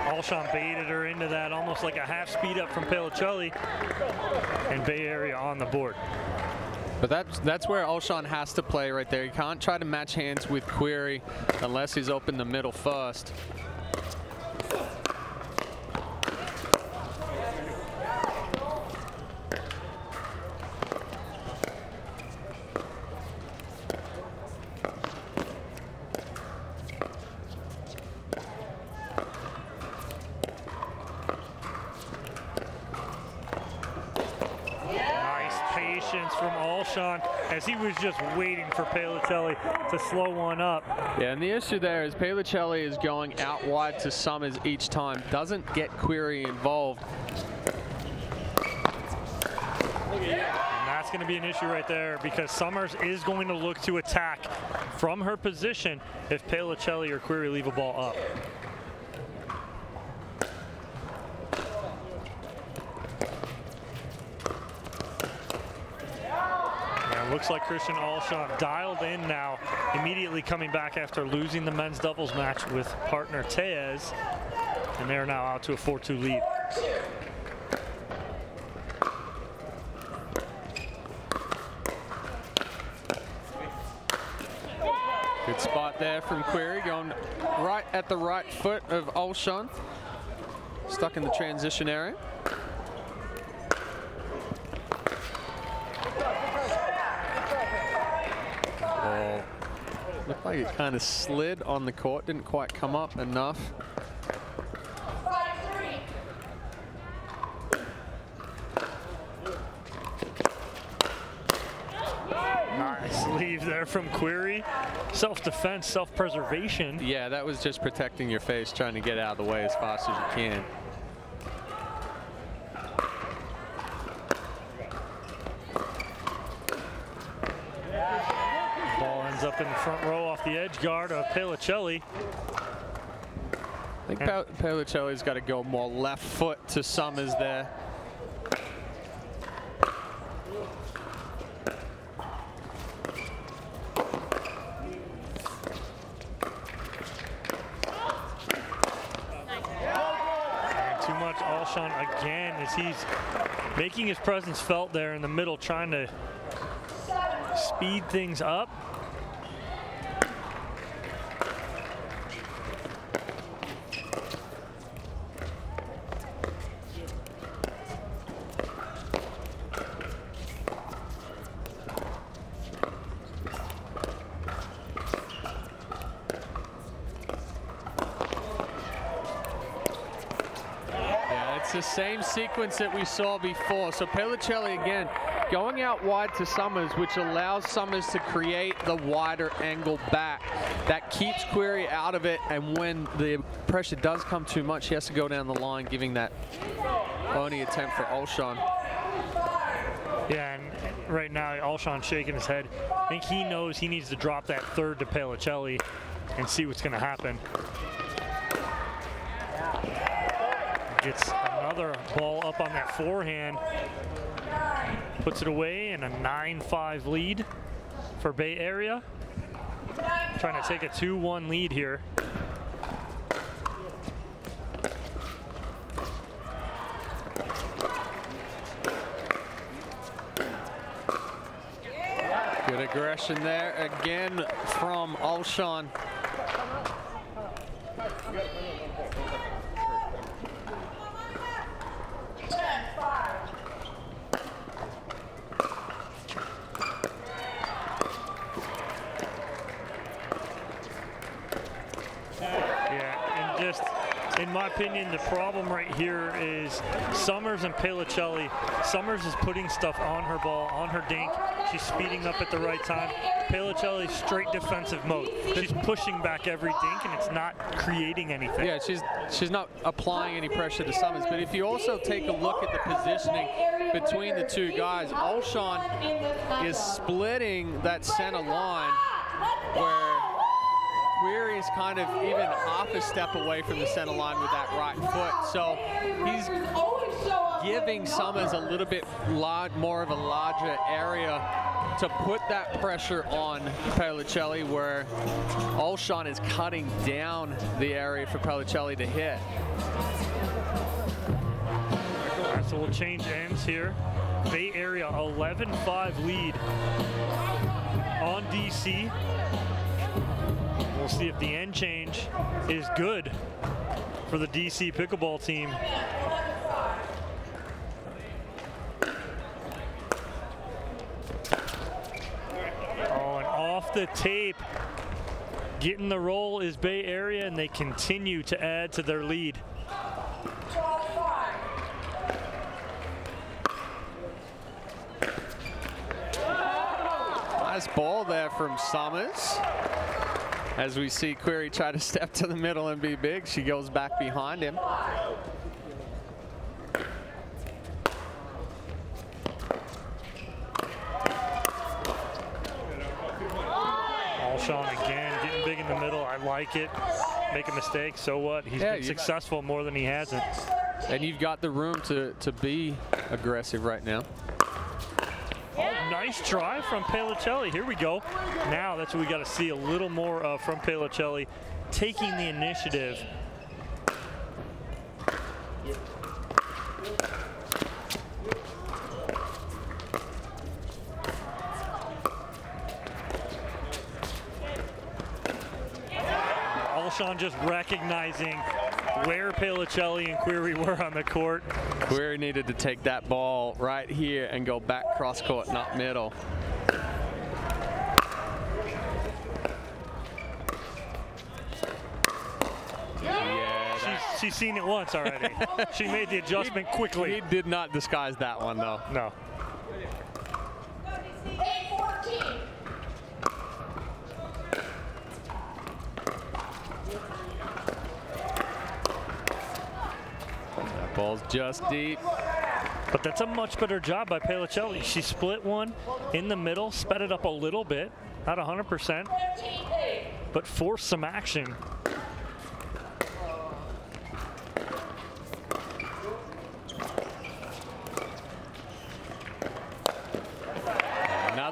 Alshon baited her into that, almost like a half speed up from Paolicelli, and Bay Area on the board. But that's where Alshon has to play right there. He can't try to match hands with Querrey unless he's open the middle first. From Alshon as he was just waiting for Paolicelli to slow one up. Yeah, and the issue there is Paolicelli is going out wide to Summers each time, doesn't get Querrey involved. And that's going to be an issue right there, because Summers is going to look to attack from her position if Paolicelli or Querrey leave a ball up. Looks like Christian Alshon dialed in now, immediately coming back after losing the men's doubles match with partner Tellez, and they're now out to a 4-2 lead. Good spot there from Querrey, going right at the right foot of Alshon, stuck in the transition area. Looked like it kind of slid on the court, didn't quite come up enough. Nice leave there from Querrey. Self-defense, self-preservation. Yeah, that was just protecting your face, trying to get out of the way as fast as you can. Up in the front row off the edge guard of Paolicelli. I think Paolicelli's got to go more left foot to Summers there. Too much Alshon again as he's making his presence felt there in the middle, trying to speed things up. It's the same sequence that we saw before. So Paolicelli again going out wide to Summers, which allows Summers to create the wider angle back. That keeps Querrey out of it, and when the pressure does come too much, he has to go down the line, giving that only attempt for Alshon. Yeah, and right now Alshon's shaking his head. I think he knows he needs to drop that third to Paolicelli and see what's going to happen. Gets another ball up on that forehand. Puts it away in a 9-5 lead for Bay Area. Trying to take a 2-1 lead here. Good aggression there again from Alshon. In my opinion, the problem right here is Summers and Paolicelli. Summers is putting stuff on her ball, on her dink. She's speeding up at the right time. Paolicelli, straight defensive mode. She's pushing back every dink, and it's not creating anything. Yeah, she's not applying any pressure to Summers. But if you also take a look at the positioning between the two guys, Alshon is splitting that center line where Querrey's kind of even half a step away from the center line with that right foot. So he's giving Summers a little bit more of a larger area to put that pressure on Paolicelli, where Alshon is cutting down the area for Paolicelli to hit. All right, so we'll change ends here. Bay Area 11-5 lead on DC. We'll see if the end change is good for the DC pickleball team. Oh, and off the tape, getting the roll is Bay Area, and they continue to add to their lead. Nice ball there from Summers. As we see Querrey try to step to the middle and be big, she goes back behind him. Alshon again, getting big in the middle. I like it. Make a mistake, so what? He's been successful more than he hasn't. And you've got the room to be aggressive right now. Oh, nice try from Paolicelli. Here we go. Now that's what we got to see a little more of from Paolicelli, taking the initiative. Alshon just recognizing where Paolicelli and Querrey were on the court. Querrey needed to take that ball right here and go back cross court, not middle. Yeah, she's seen it once already. She made the adjustment quickly. He did not disguise that one, though. No. Ball's just deep. But that's a much better job by Paolicelli. She split one in the middle, sped it up a little bit, not 100%, but forced some action.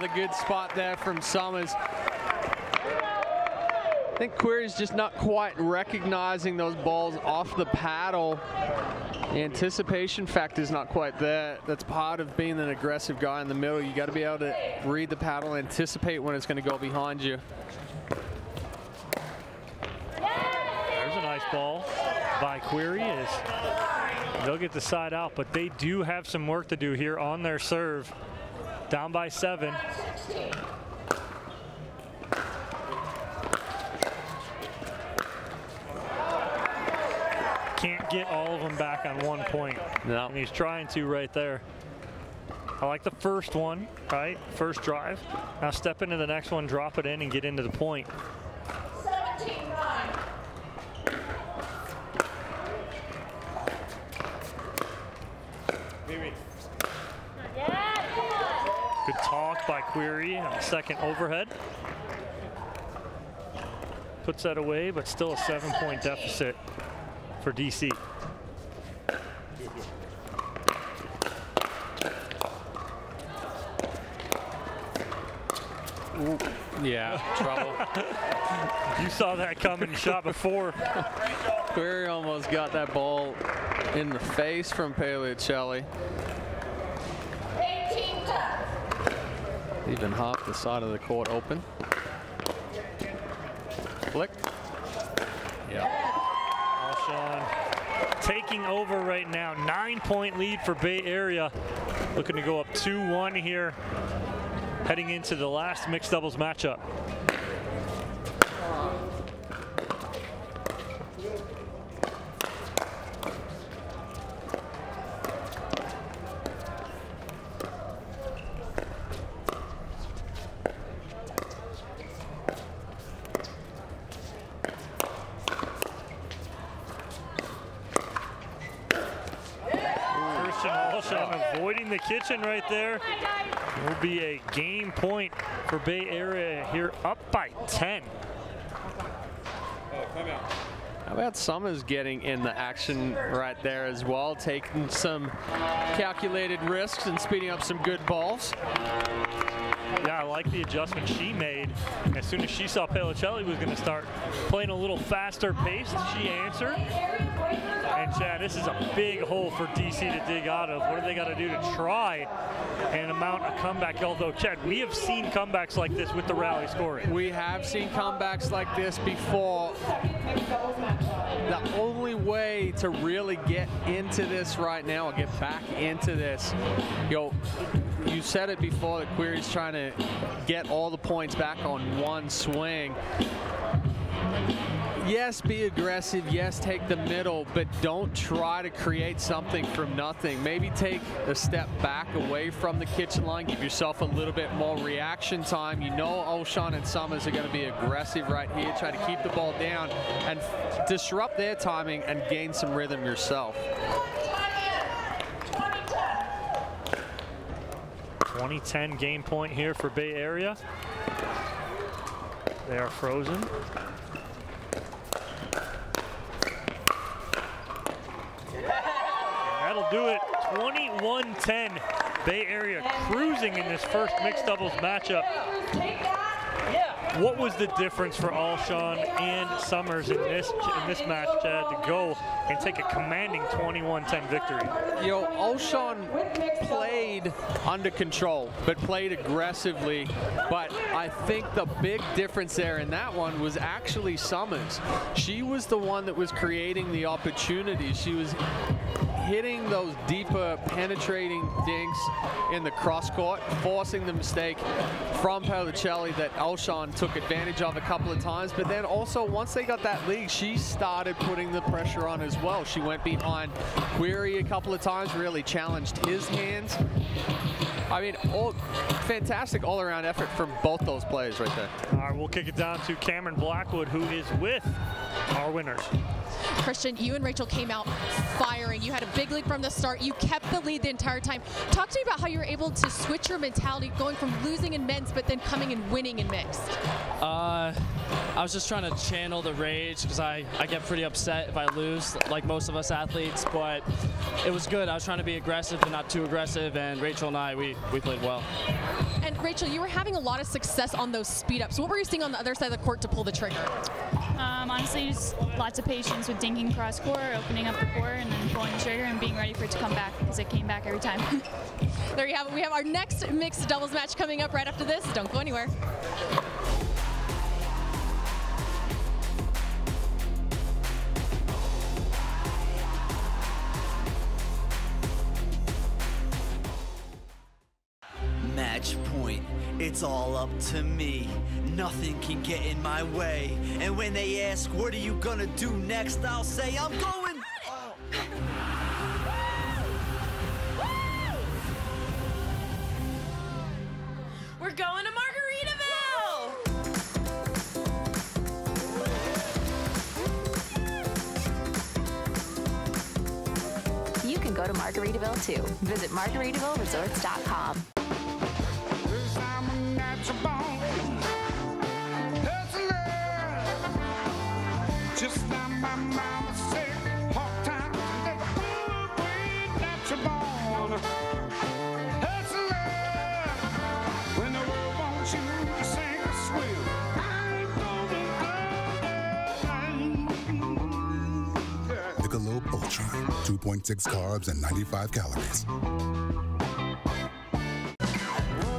Another good spot there from Summers. I think Querrey's just not quite recognizing those balls off the paddle. The anticipation factor is not quite there. That's part of being an aggressive guy in the middle. You got to be able to read the paddle, anticipate when it's going to go behind you. There's a nice ball by Querrey. They'll get the side out, but they do have some work to do here on their serve. Down by 7. Can't get all of them back on 1 point. No. And he's trying to right there. I like the first one, right? First drive. Now step into the next one, drop it in, and get into the point. 17-9. Good talk by Querrey on the second overhead. Puts that away, but still a 7-point deficit for DC. Ooh, yeah, trouble. You saw that coming, shot before. Querrey almost got that ball in the face from Paolicelli. 18-10. Even half the side of the court open. Flick. Yeah. Alshon taking over right now. 9-point lead for Bay Area. Looking to go up 2-1 here, heading into the last mixed doubles matchup. Avoiding the kitchen right there. Will be a game point for Bay Area here, up by 10. How about Summers getting in the action right there as well, taking some calculated risks and speeding up some good balls. Yeah, I like the adjustment she made. As soon as she saw Paolicelli was going to start playing a little faster paced, she answered. And Chad, this is a big hole for DC to dig out of. What do they got to do to try and mount a comeback? Although, Chad, we have seen comebacks like this with the rally scoring. We have seen comebacks like this before. The only way to really get into this right now, or get back into this, you said it before that Querrey's trying to get all the points back on one swing. Yes, be aggressive. Yes, take the middle, but don't try to create something from nothing. Maybe take a step back away from the kitchen line. Give yourself a little bit more reaction time. You know Alshon and Summers are going to be aggressive right here. Try to keep the ball down and disrupt their timing and gain some rhythm yourself. 20-10 game point here for Bay Area. They are frozen. That'll do it. 21-10. Bay Area cruising in this first mixed doubles matchup. What was the difference for Alshon and Summers in this match, Chad, to go and take a commanding 21-10 victory? Alshon played under control, but played aggressively. But I think the big difference there in that one was actually Summers. She was the one that was creating the opportunities. She was hitting those deeper penetrating dinks in the cross court, forcing the mistake from Paolicelli that Alshon took advantage of a couple of times. But then also, once they got that lead, she started putting the pressure on as well. She went behind Querrey a couple of times, really challenged his hands. I mean, fantastic all-around effort from both those players right there. All right, we'll kick it down to Cameron Blackwood, who is with our winners. Christian, you and Rachel came out firing. You had a big lead from the start. You kept the lead the entire time. Talk to me about how you were able to switch your mentality, going from losing in men's, but then coming and winning in mixed. I was just trying to channel the rage because I get pretty upset if I lose, like most of us athletes, but it was good. I was trying to be aggressive but not too aggressive, and Rachel and I, we played well. And Rachel, you were having a lot of success on those speed ups. What were you seeing on the other side of the court to pull the trigger? Honestly, just lots of patience with dinking cross court, opening up the court, and then pulling the trigger and being ready for it to come back, because it came back every time. There you have it. We have our next mixed doubles match coming up right after this. Don't go anywhere. Match point, it's all up to me. Nothing can get in my way. And when they ask, what are you gonna do next? I'll say, I'm going. We're going to Margaritaville! You can go to Margaritaville too. Visit MargaritavilleResorts.com. Just like my mama said, hard times and the good way that you're born. Hustler, when the world wants you to sing a swim, I ain't gonna go. Michelob Ultra, 2.6 carbs and 95 calories. Oh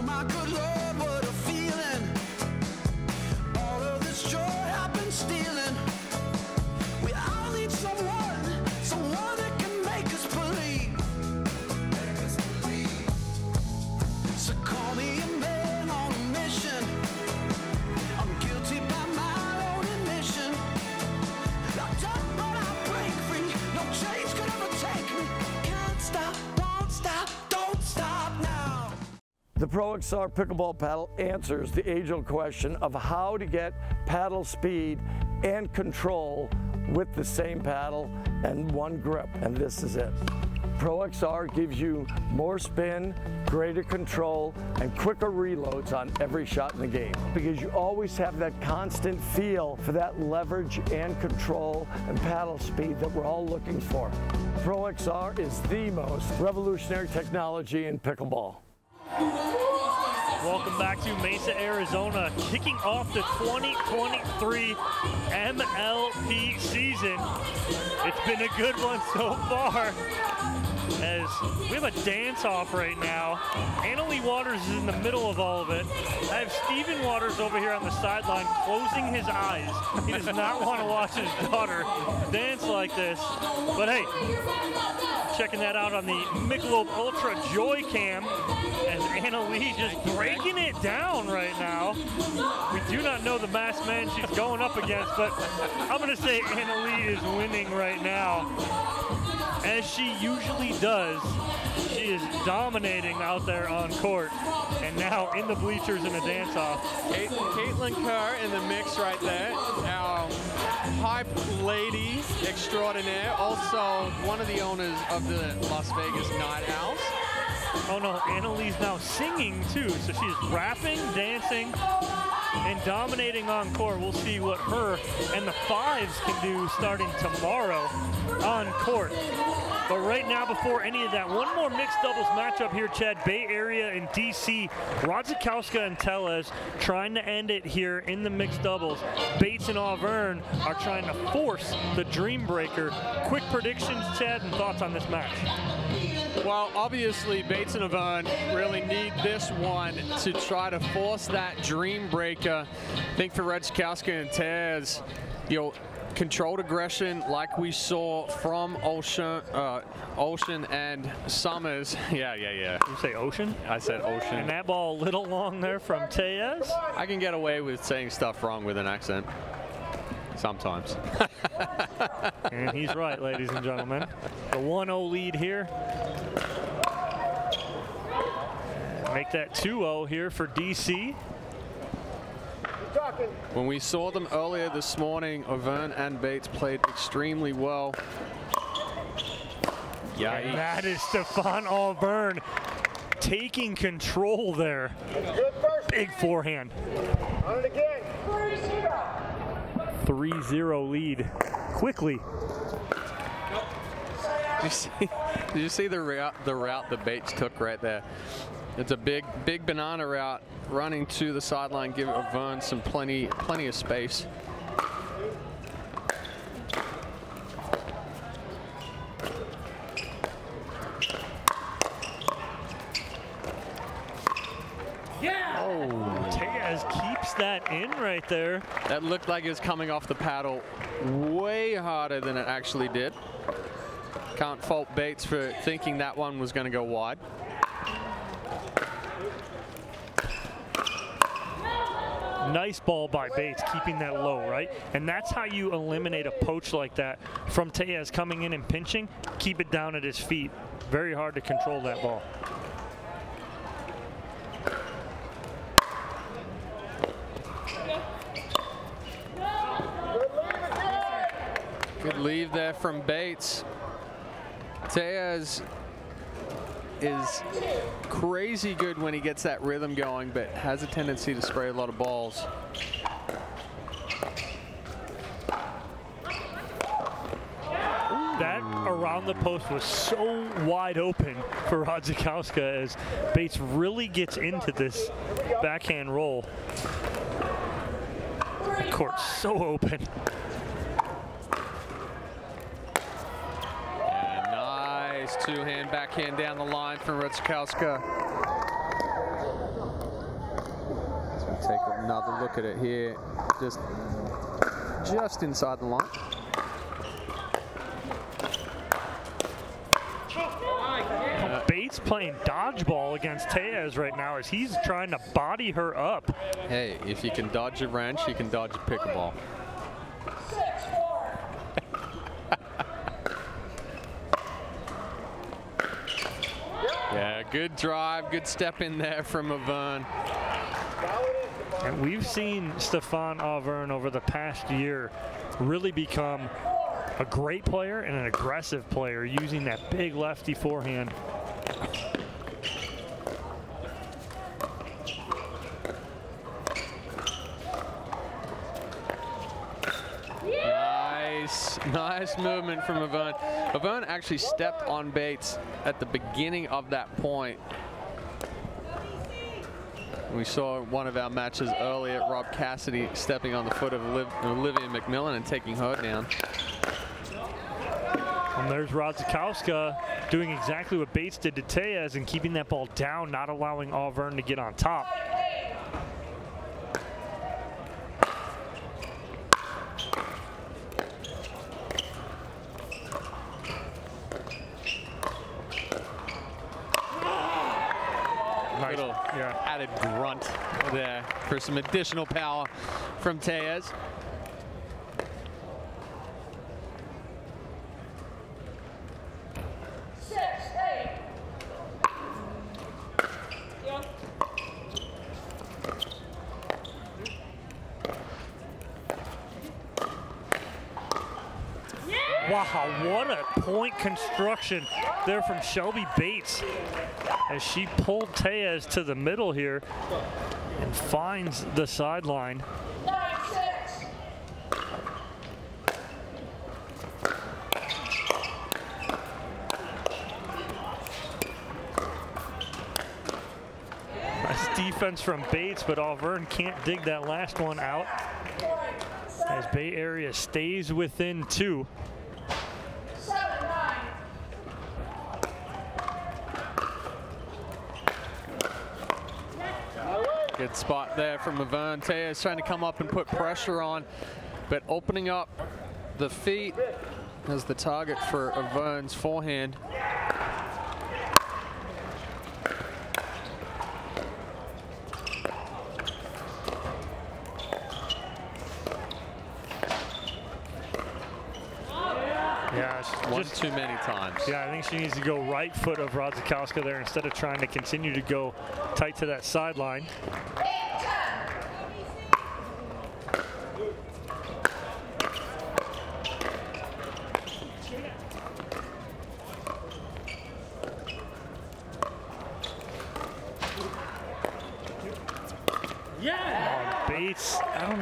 my good Lord, what a feeling. All of this joy I've been stealing. We all need someone that can make us believe. So call me a man on a mission. I'm guilty by my own admission. Locked up but I break free. No chains could ever take me. Can't stop, won't stop, don't stop now. The Pro XR pickleball paddle answers the age-old question of how to get paddle speed and control with the same paddle and one grip, and this is it. Pro XR gives you more spin, greater control, and quicker reloads on every shot in the game, because you always have that constant feel for that leverage and control and paddle speed that we're all looking for. Pro XR is the most revolutionary technology in pickleball. Welcome back to Mesa, Arizona, kicking off the 2023 MLP season. It's been a good one so far, as we have a dance-off right now. Annalie Waters is in the middle of all of it. I have Steven Waters over here on the sideline closing his eyes. He does not want to watch his daughter dance like this. But hey, checking that out on the Michelob Ultra Joy Cam, as Annalie just breaking it down right now. We do not know the masked man she's going up against, but I'm going to say Annalie is winning right now, as she usually does. She is dominating out there on court, and now in the bleachers in a dance-off. Caitlin Kerr in the mix right there. Our hype lady extraordinaire, also one of the owners of the Las Vegas Night House. Oh no, Annalie's now singing too, so she's rapping, dancing, and dominating on court. We'll see what her and the Fives can do starting tomorrow on court. But right now, before any of that, one more mixed doubles matchup here, Chad. Bay Area and DC. Radzikowska and Tellez trying to end it here in the mixed doubles. Bates and Auvergne are trying to force the Dreambreaker. Quick predictions, Chad, and thoughts on this match? Well, obviously, Bates and Auvergne really need this one to try to force that Dreambreaker. I think for Radzikowska and Tellez, controlled aggression like we saw from Alshon and Summers. Yeah. You say Ocean? I said Ocean. And that ball a little long there from Tellez. I can get away with saying stuff wrong with an accent. Sometimes. And he's right, ladies and gentlemen. The 1-0 lead here. Make that 2-0 here for DC. When we saw them earlier this morning, Auvergne and Bates played extremely well. Yeah, and that is Stefan Auvergne taking control there. Big forehand. 3-0 lead quickly. Did you see the route the Bates took right there? It's a big banana route running to the sideline, give Auvergne some plenty of space. Tellez keeps that in right there. That looked like it was coming off the paddle way harder than it actually did. Can't fault Bates for thinking that one was going to go wide. Nice ball by Bates, keeping that low, right? And that's how you eliminate a poach like that from Tellez coming in and pinching. Keep it down at his feet. Very hard to control that ball. Good leave there from Bates. Tellez is crazy good when he gets that rhythm going, but has a tendency to spray a lot of balls. That around the post was so wide open for Radzikowska as Bates really gets into this backhand roll. The court's so open. Two-hand backhand down the line from Radzikowska. Let's take another look at it here. Just inside the line. Bates playing dodgeball against Tellez right now as he's trying to body her up. Hey, if you can dodge a wrench, you can dodge a pickleball. Yeah, good drive, good step in there from Auvergne. And we've seen Stefan Auvergne over the past year really become a great player and an aggressive player using that big lefty forehand. Nice movement from Auvergne. Auvergne actually stepped on Bates at the beginning of that point. We saw one of our matches earlier, Rob Cassidy stepping on the foot of Olivia McMillan and taking her down. And there's Radzikowska doing exactly what Bates did to Tellez and keeping that ball down, not allowing Auvergne to get on top. Added grunt there for some additional power from Tellez. Wow, what a point construction there from Shelby Bates as she pulled Tellez to the middle here and finds the sideline. Nice defense from Bates, but Auvergne can't dig that last one out as Bay Area stays within 2. Good spot there from Auvergne. Tellez trying to come up and put pressure on, but opening up the feet as the target for Auvern's forehand. Yeah, one too many times. Yeah, I think she needs to go right foot of Radzikowska there instead of trying to continue to go tight to that sideline.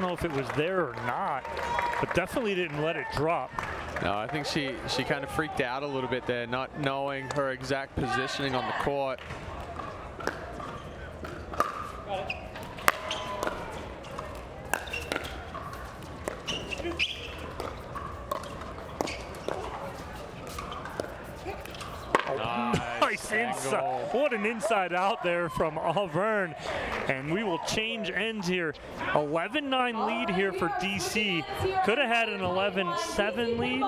know if it was there or not, but definitely didn't let it drop. No, I think she kind of freaked out a little bit there, not knowing her exact positioning on the court. Nice inside. What an inside out there from Auvergne. And we will change ends here. 11-9 lead here for DC. Could have had an 11-7 lead.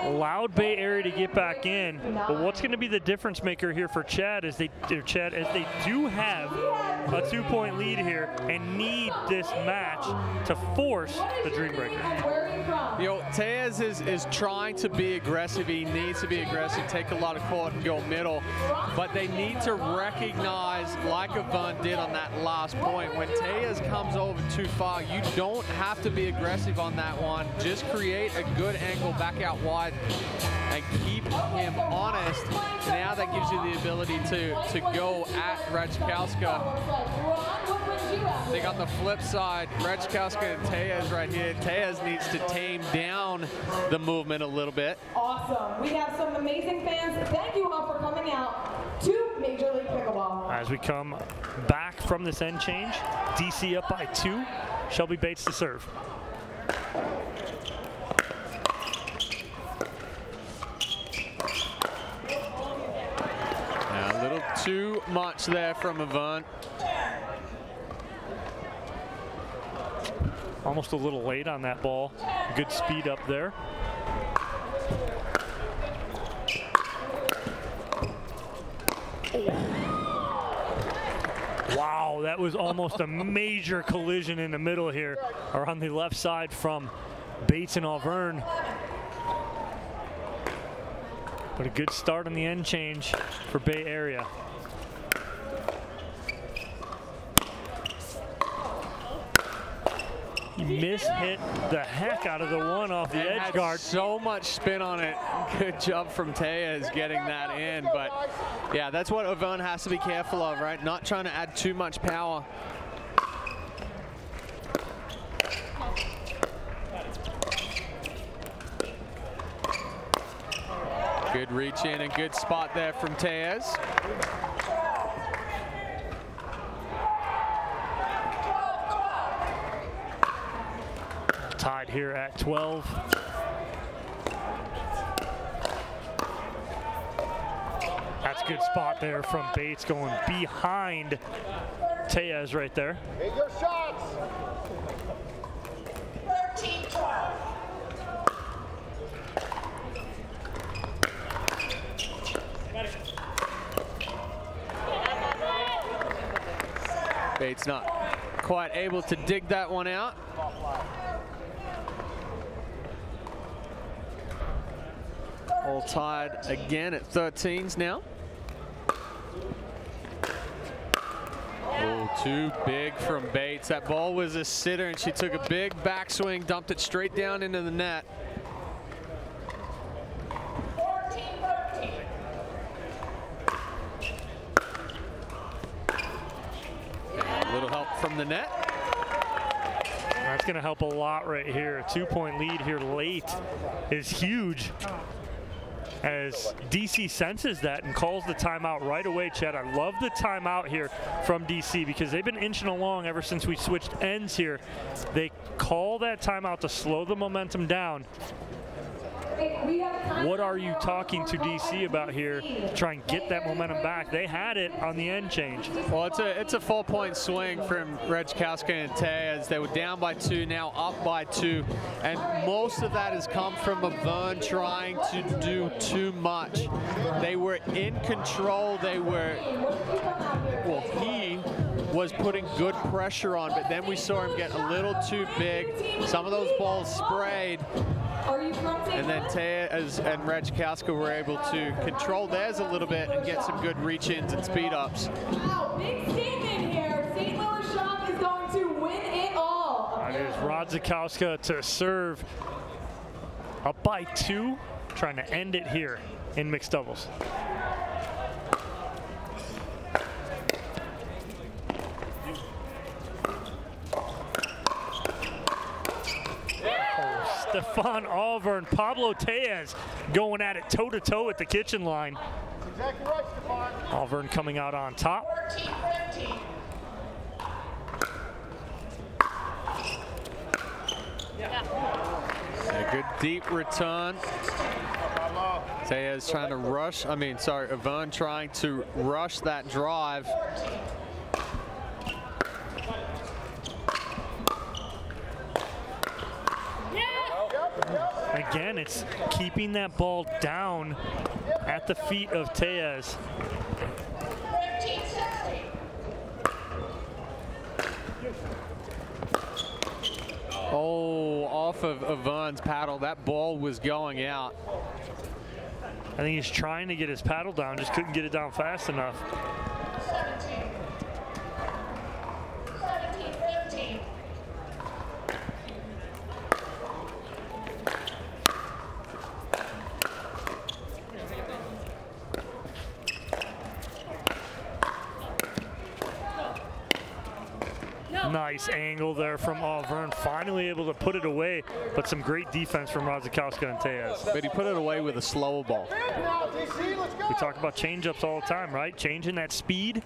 Allowed Bay Area to get back in. But what's going to be the difference maker here for Chad as they do have a 2-point lead here and need this match to force the Dreambreaker. You know, Tellez is trying to be aggressive. He needs to be aggressive, take a lot of court and go middle. But they need to recognize, like Auvergne did on that last point, when Tellez comes over too far, you don't have to be aggressive on that one. Just create a good angle back out wide and keep him honest. Now that gives you the ability to go at Radzikowska. I think on the flip side, Radzikowska and Tellez right here. Tellez needs to tame down the movement a little bit. Awesome. We have some amazing fans. Thank you all for coming out to Major League Pickleball. As we come back from this end change, DC up by 2. Shelby Bates to serve. A little too much there from Auvergne. Almost a little late on that ball. Good speed up there. Wow, that was almost a major collision in the middle here, or on the left side from Bates and Auvergne. But a good start on the end change for Bay Area. He mishit the heck out of the one off the edge guard. So much spin on it. Good job from Tellez getting that in. But yeah, that's what Auvergne has to be careful of, right? Not trying to add too much power. Good reach in and good spot there from Tellez. Tied here at 12. That's a good spot there from Bates going behind Tellez right there. Hit your shots. 13-12. Bates not quite able to dig that one out. All tied again at 13s now. Oh, too big from Bates. That ball was a sitter and she took a big backswing, dumped it straight down into the net. 14-13. A little help from the net. That's going to help a lot right here. A 2-point lead here late is huge, as DC senses that and calls the timeout right away. Chad, I love the timeout here from DC because they've been inching along ever since we switched ends here. They call that timeout to slow the momentum down. What are you talking to DC about here to try and get that momentum back? They had it on the end change. Well, it's a 4-point swing from Radzikowska and Tellez. They were down by 2, now up by 2. And most of that has come from Auvergne trying to do too much. They were in control. They were, well, he was putting good pressure on, but then we saw him get a little too big. Some of those balls sprayed. And then Tellez and Radzikowska were able to control theirs a little bit and get some good reach-ins and speed-ups. Wow, big statement here. St. Louis Shop is going to win it all. That is Radzikowska to serve. Up by 2, trying to end it here in mixed doubles. Stefan Auvergne, Pablo Tellez going at it toe-to-toe at the kitchen line. Exactly right, Stefan. Auvergne coming out on top. 14-15. A good deep return. Tellez trying to rush, Auvergne trying to rush that drive. Again, it's keeping that ball down at the feet of Tellez. Oh, off of Auvergne's paddle. That ball was going out. I think he's trying to get his paddle down, just couldn't get it down fast enough. 17-15. Nice angle there from Auvergne, finally able to put it away, but some great defense from Radzikowska and Tellez. But he put it away with a slower ball. We talk about change-ups all the time, right? Changing that speed.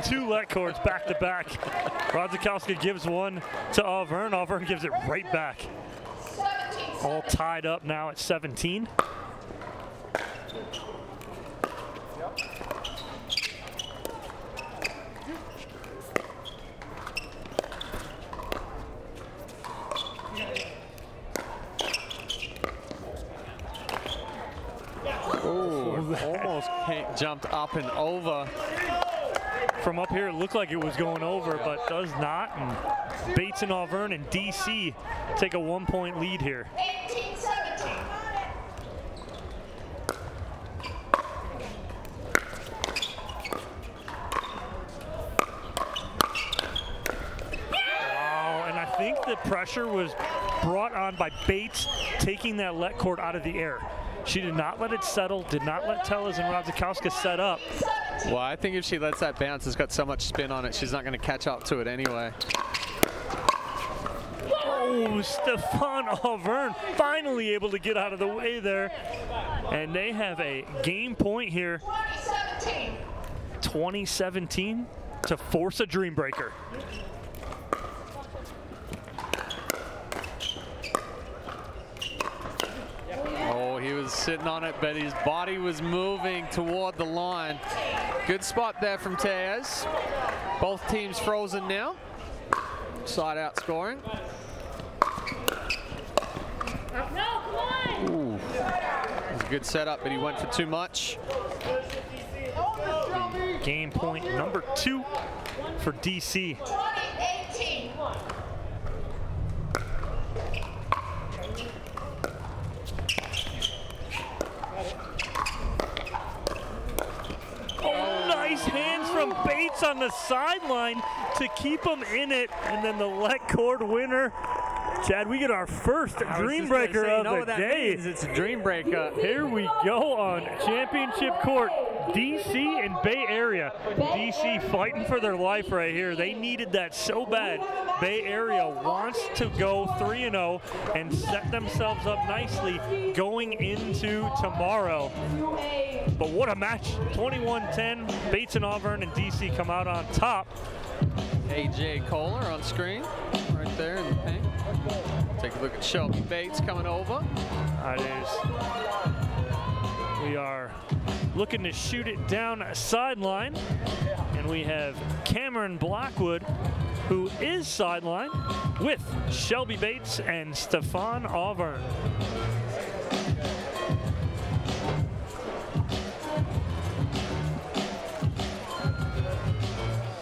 Two let cords back to back. Radzikowska gives one to Auvergne. Auvergne gives it right back. All tied up now at 17. Oh, almost jumped up and over. From up here, it looked like it was going over, but does not. And Bates and Auvergne and DC take a 1-point lead here. 18-17. Wow, and I think the pressure was brought on by Bates taking that let cord out of the air. She did not let it settle, did not let Tellez and Radzikowska set up. Well, I think if she lets that bounce, it's got so much spin on it, she's not going to catch up to it anyway. Oh, Stefan Auvergne finally able to get out of the way there. And they have a game point here. 2017 to force a Dreambreaker. Oh, he was sitting on it, but his body was moving toward the line. Good spot there from Tellez. Both teams frozen now. Side out scoring. Ooh. It was a good setup, but he went for too much. Game point number 2 for DC. 20-18. Oh, nice hands from Bates on the sideline to keep him in it, and then the let cord winner. Chad, we get our first Dreambreaker of the day. It's a Dreambreaker. Here we go on championship court. DC and Bay Area. DC fighting for their life right here. They needed that so bad. Bay Area wants to go 3-0 and set themselves up nicely going into tomorrow. But what a match. 21-10. Bates and Auvergne and DC come out on top. AJ Kohler on screen right there in the paint. Take a look at Shelby Bates coming over. That is. We are looking to shoot it down a sideline. And we have Cameron Blackwood, who is sideline, with Shelby Bates and Stefan Auvergne.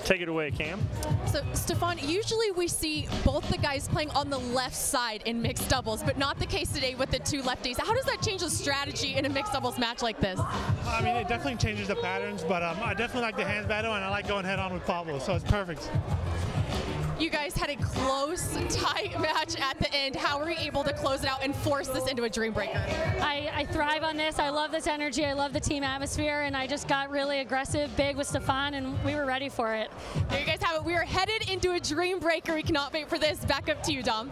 Take it away, Cam. So, Stefan, usually we see both the guys playing on the left side in mixed doubles, but not the case today with the two lefties. How does that change the strategy in a mixed doubles match like this? I mean, it definitely changes the patterns, but I definitely like the hands battle, and I like going head-on with Pablo, so it's perfect. You guys had a close, tight match at the end. How were you able to close it out and force this into a Dreambreaker? I thrive on this. I love this energy. I love the team atmosphere, and I just got really aggressive, big with Stefan, and we were ready for it. There you guys have it. We are headed into a Dreambreaker. We cannot wait for this. Back up to you, Dom.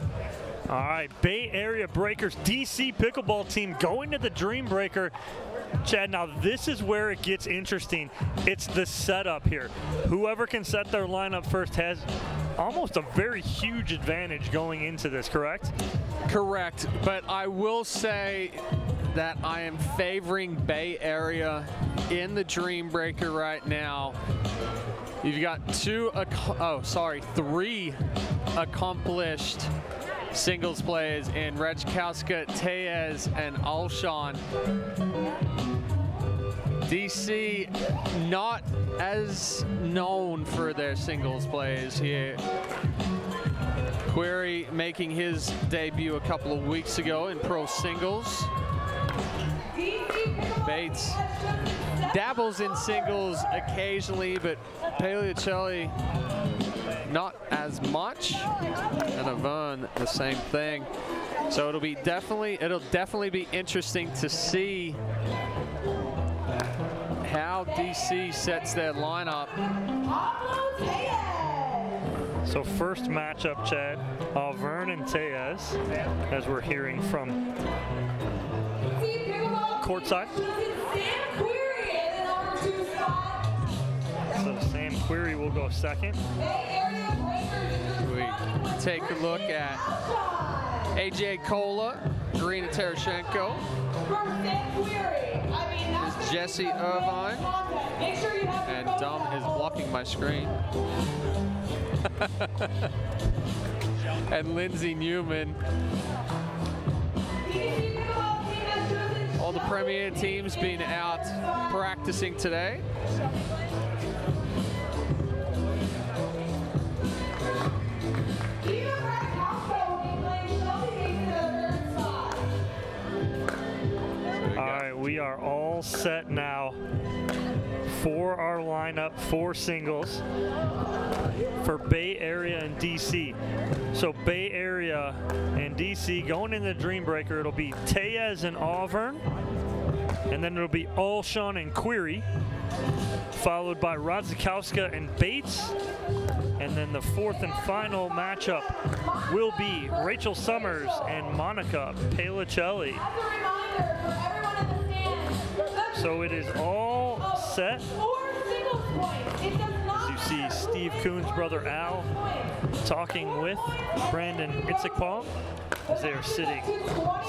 All right, Bay Area Breakers DC Pickleball Team going to the Dreambreaker. Chad, now this is where it gets interesting. It's the setup here. Whoever can set their lineup first has almost a very huge advantage going into this, correct? Correct, but I will say that I am favoring Bay Area in the Dreambreaker right now. You've got three accomplished singles players in Radzikowska, Tellez, and Alshon. DC not as known for their singles players here. Querrey making his debut a couple of weeks ago in pro singles. Bates dabbles in singles occasionally, but Paolicelli not as much, and Auvergne the same thing. So it'll definitely be interesting to see how DC sets their lineup. So first matchup, Chad, Auvergne and Tellez, as we're hearing from courtside. So Sam Querrey will go second. We take a look at AJ Kola, Irina Terashenko, Jesse Irvine, and Dom is blocking my screen. And Lindsay Newman. All the Premier teams been out practicing today. All right, we are all set now for our lineup for singles for Bay Area and DC. So Bay Area and DC going in the Dreambreaker, it'll be Tellez and Auvergne, and then it'll be Alshon and Querrey, followed by Radzikowska and Bates, and then the fourth and final matchup will be Rachel Summers and Monica Paolicelli. So it is all set. As you see Steve Kuhn's brother Al talking with Brandon Itzikpal as they are sitting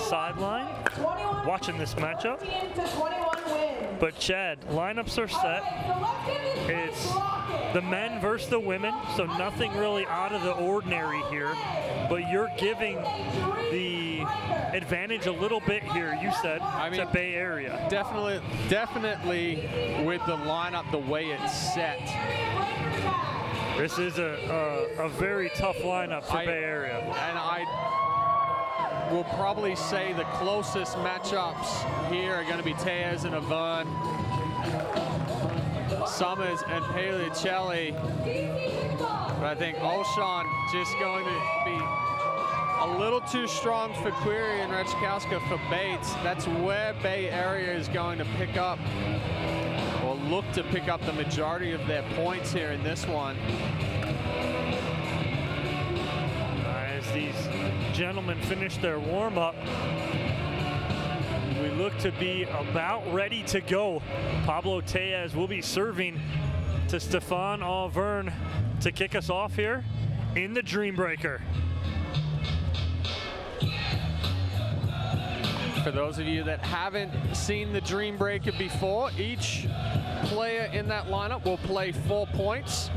sideline watching this matchup. But Chad, lineups are set. It's the men versus the women, so nothing really out of the ordinary here. But you're giving the advantage a little bit here, you said, to Bay Area. Definitely with the lineup the way it's set. This is a very tough lineup for Bay Area. And I will probably say the closest matchups here are going to be Tellez and Auvergne, Summers and Paolicelli. But I think Alshon just going to be a little too strong for Querrey and Radzikowska for Bates. That's where Bay Area is going to pick up, or look to pick up, the majority of their points here in this one. As these gentlemen finish their warm-up, we look to be about ready to go. Pablo Tellez will be serving to Stefan Auvergne to kick us off here in the Dreambreaker. For those of you that haven't seen the Dreambreaker before, each player in that lineup will play 4 points,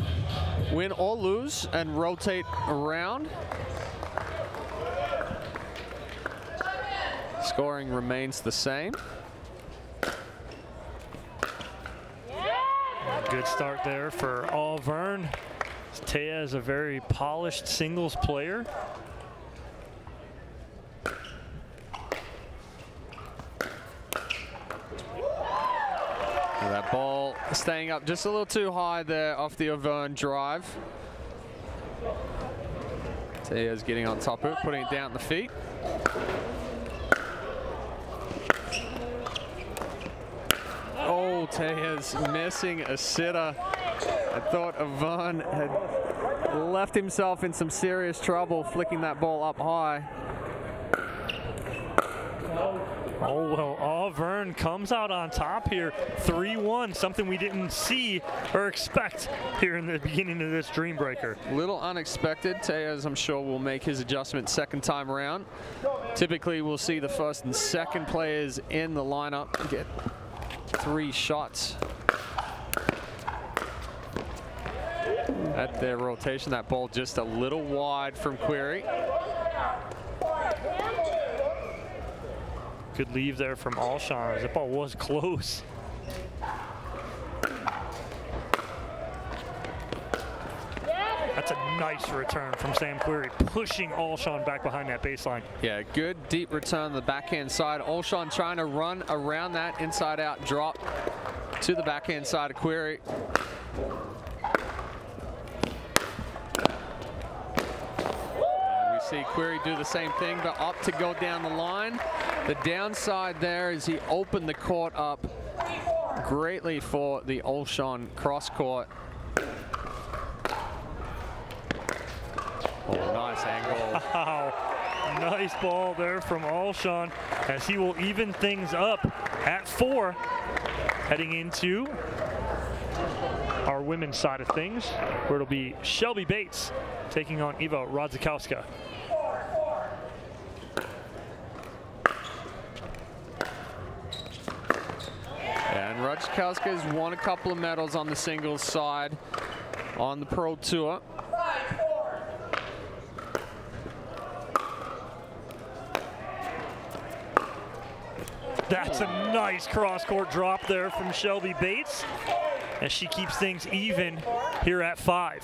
win or lose, and rotate around. Scoring remains the same. Good start there for Auvergne. Tellez is a very polished singles player. That ball staying up just a little too high there off the Auvergne drive. Tellez getting on top of it, putting it down the feet. Oh, Tellez missing a sitter. I thought Auvergne had left himself in some serious trouble flicking that ball up high. Oh, well, Auvergne comes out on top here, 3-1, something we didn't see or expect here in the beginning of this Dreambreaker. Little unexpected. Tellez, I'm sure, will make his adjustment second time around. Typically, we'll see the first and second players in the lineup get 3 shots at their rotation. That ball just a little wide from Querrey. Good leave there from Alshon. That ball was close. That's a nice return from Sam Querrey, pushing Alshon back behind that baseline. Yeah, good deep return on the backhand side. Alshon trying to run around that inside out drop to the backhand side of Querrey. See Querrey do the same thing, but up to go down the line. The downside there is he opened the court up greatly for the Alshon cross court. Oh, nice angle. Wow, nice ball there from Alshon as he will even things up at 4, heading into our women's side of things, where it'll be Shelby Bates taking on Radzikowska. And Radzikowska has won a couple of medals on the singles side on the Pro Tour. That's a nice cross-court drop there from Shelby Bates as she keeps things even here at 5.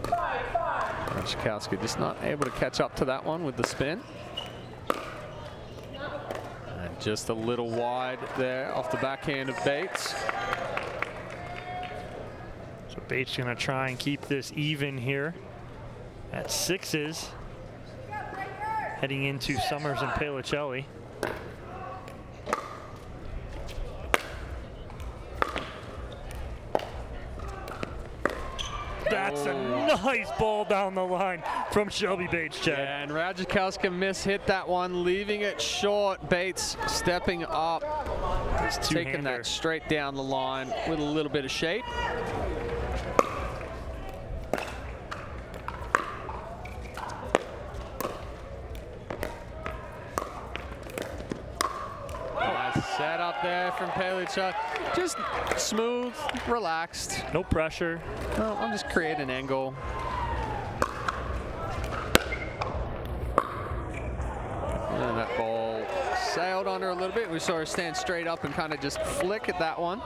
Radzikowska just not able to catch up to that one with the spin. And just a little wide there off the backhand of Bates. So Bates gonna try and keep this even here at 6s. Heading into Summers and Paolicelli. That's a nice ball down the line from Shelby Bates, Chad. Yeah, and Radzikowska mishit that one, leaving it short. Bates stepping up, taking that straight down the line with a little bit of shape. Set up there from Paolicelli. Just smooth, relaxed. No pressure. No, I'm just creating an angle. And that ball sailed on her a little bit. We saw her stand straight up and kind of just flick at that one.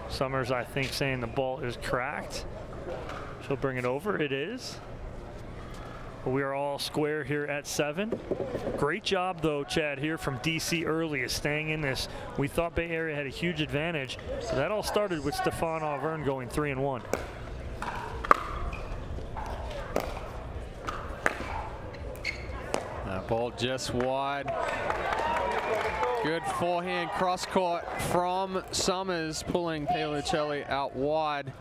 Summers, I think, saying the ball is cracked. She'll bring it over. It is. We are all square here at 7. Great job, though, Chad, here from DC early is staying in this. We thought Bay Area had a huge advantage. So that all started with Stefan Auvergne going 3-1. That ball just wide. Good forehand cross court from Summers, pulling Paolicelli out wide.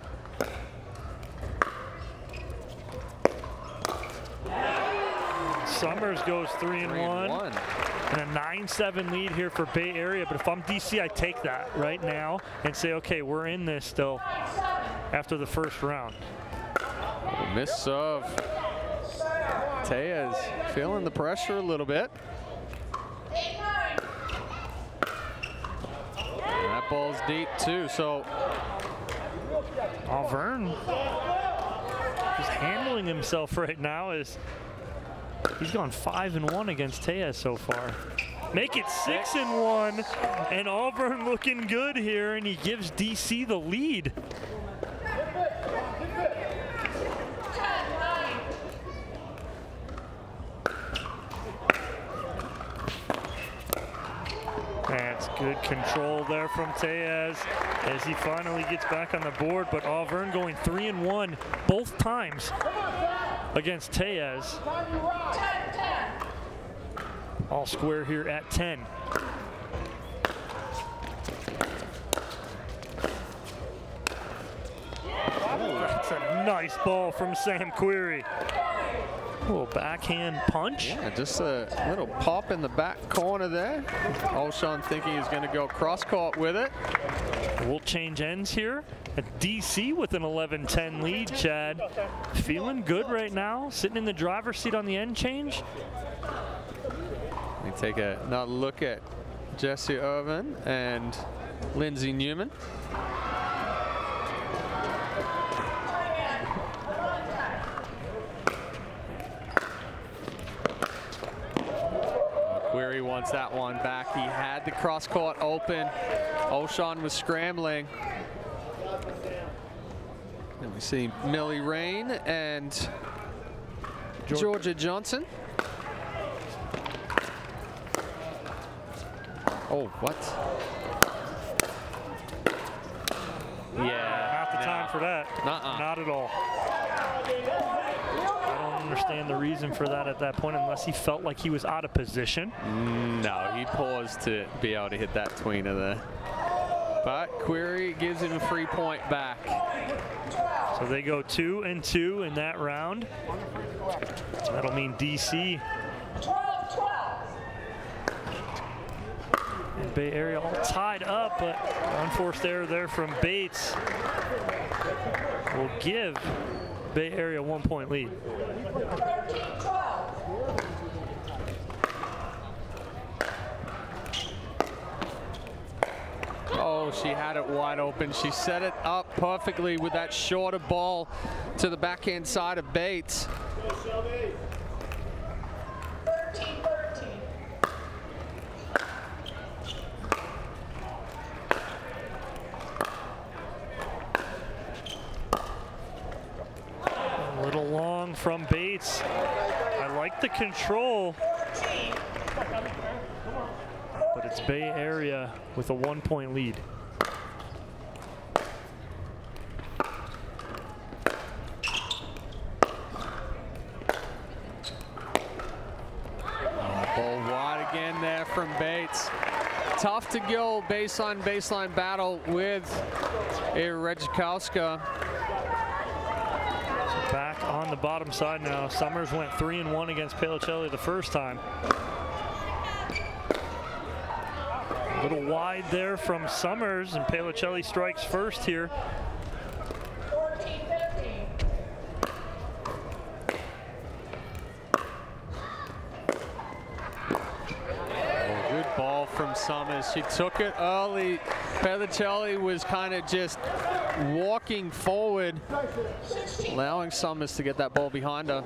Summers goes 3-1 and a 9-7 lead here for Bay Area. But if I'm DC, I take that right now and say, okay, we're in this still after the first round. Miss serve. Tellez feeling the pressure a little bit. And that ball's deep too, so Auvergne just handling himself right now as he's gone 5-1 against Tellez so far. Make it 6-1, and Auvergne looking good here, and he gives DC the lead. That's Good control there from Tellez as he finally gets back on the board, but Auvergne going 3-1 both times against Tellez. All square here at 10. That's a nice ball from Sam Querrey. A little backhand punch. Yeah, just a little pop in the back corner there. Alshon thinking he's going to go cross court with it. We'll change ends here. At DC with an 11-10 lead, Chad. Feeling good right now, sitting in the driver's seat on the end change. We take another look at Jesse Irvin and Lindsay Newman. Querrey wants that one back. He had the cross court open. Alshon was scrambling. And we see Millie Rain and Georgia Johnson. Oh, what? Yeah. Not the time for that. Not at all. I don't understand the reason for that at that point unless he felt like he was out of position. No, he paused to be able to hit that tweener there. But Querrey gives him a free point back. So they go 2-2 in that round. That'll mean DC and Bay Area all tied up, but unforced error there from Bates will give Bay Area 1 point lead. Oh, she had it wide open. She set it up perfectly with that shorter ball to the backhand side of Bates. A little long from Bates. I like the control. But it's Bay Area with a 1 point lead. Ball wide again there from Bates. Tough to go baseline battle with Radzikowska. So back on the bottom side now. Summers went 3-1 against Paolicelli the first time. A little wide there from Summers, and Paolicelli strikes first here. Good ball from Summers. She took it early. Paolicelli was kind of just walking forward, allowing Summers to get that ball behind her.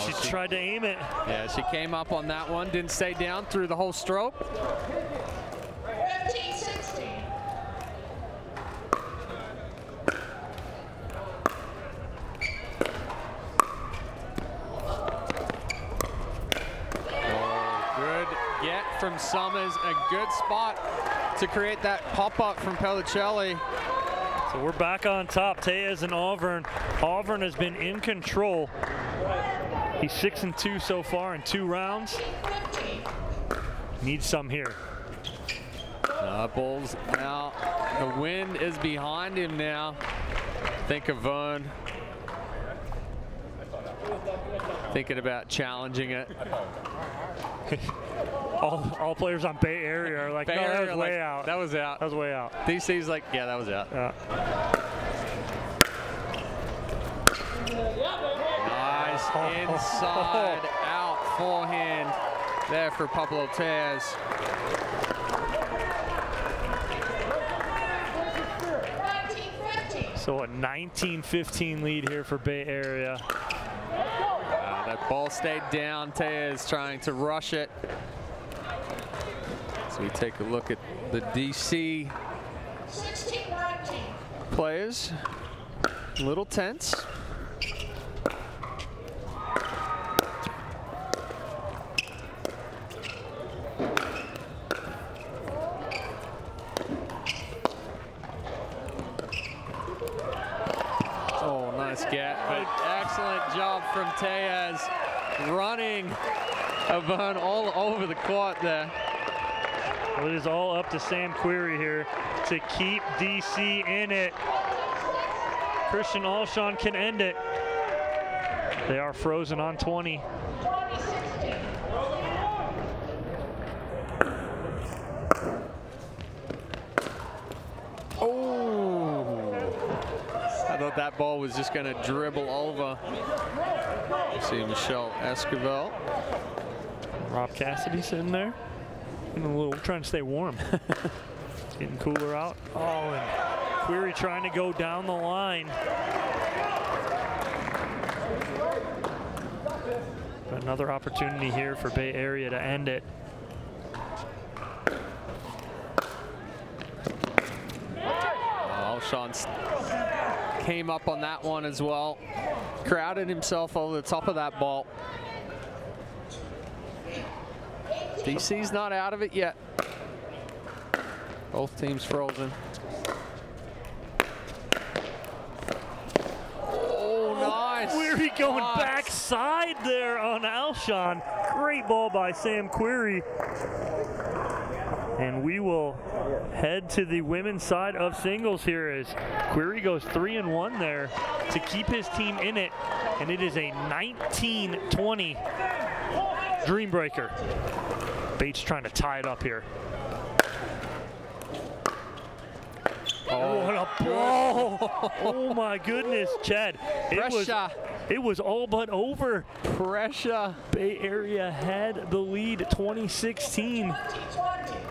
She tried to aim it. Yeah, she came up on that one, didn't stay down through the whole stroke. 15-16. Good get from Summers, a good spot to create that pop-up from Paolicelli. So we're back on top, Tellez and Auvergne. Auvergne has been in control. He's 6-2 so far in 2 rounds. Needs some here. Bulls now. The wind is behind him now. Think of Vern thinking about challenging it. all players on Bay Area are like, Bay no, that Area, was way out. That was out. That was way out. DC's like, yeah, that was out. Yeah. Nice inside out forehand there for Pablo Tellez. So a 19-15 lead here for Bay Area. That ball stayed down. Tellez trying to rush it. So we take a look at the DC players. A little tense. Tellez running Auvergne all over the court there. Well, it is all up to Sam Querrey here to keep DC in it. Christian Alshon can end it. They are frozen on 20. Oh! I thought that ball was just going to dribble over. See Michelle Esquivel. Rob Cassidy sitting there. Trying to stay warm. Getting cooler out. Oh, and Querrey trying to go down the line. Another opportunity here for Bay Area to end it. Alshon came up on that one as well. Crowded himself over the top of that ball. DC's not out of it yet. Both teams frozen. Oh, nice. Querrey going backside there on Alshon. Great ball by Sam Querrey. And we will head to the women's side of singles here as Querrey goes 3-1 there to keep his team in it. And it is a 19-20 Dreambreaker. Bates trying to tie it up here. Oh, what a ball! Oh my goodness, Chad. It was all but over. Pressure. Bay Area had the lead 2016,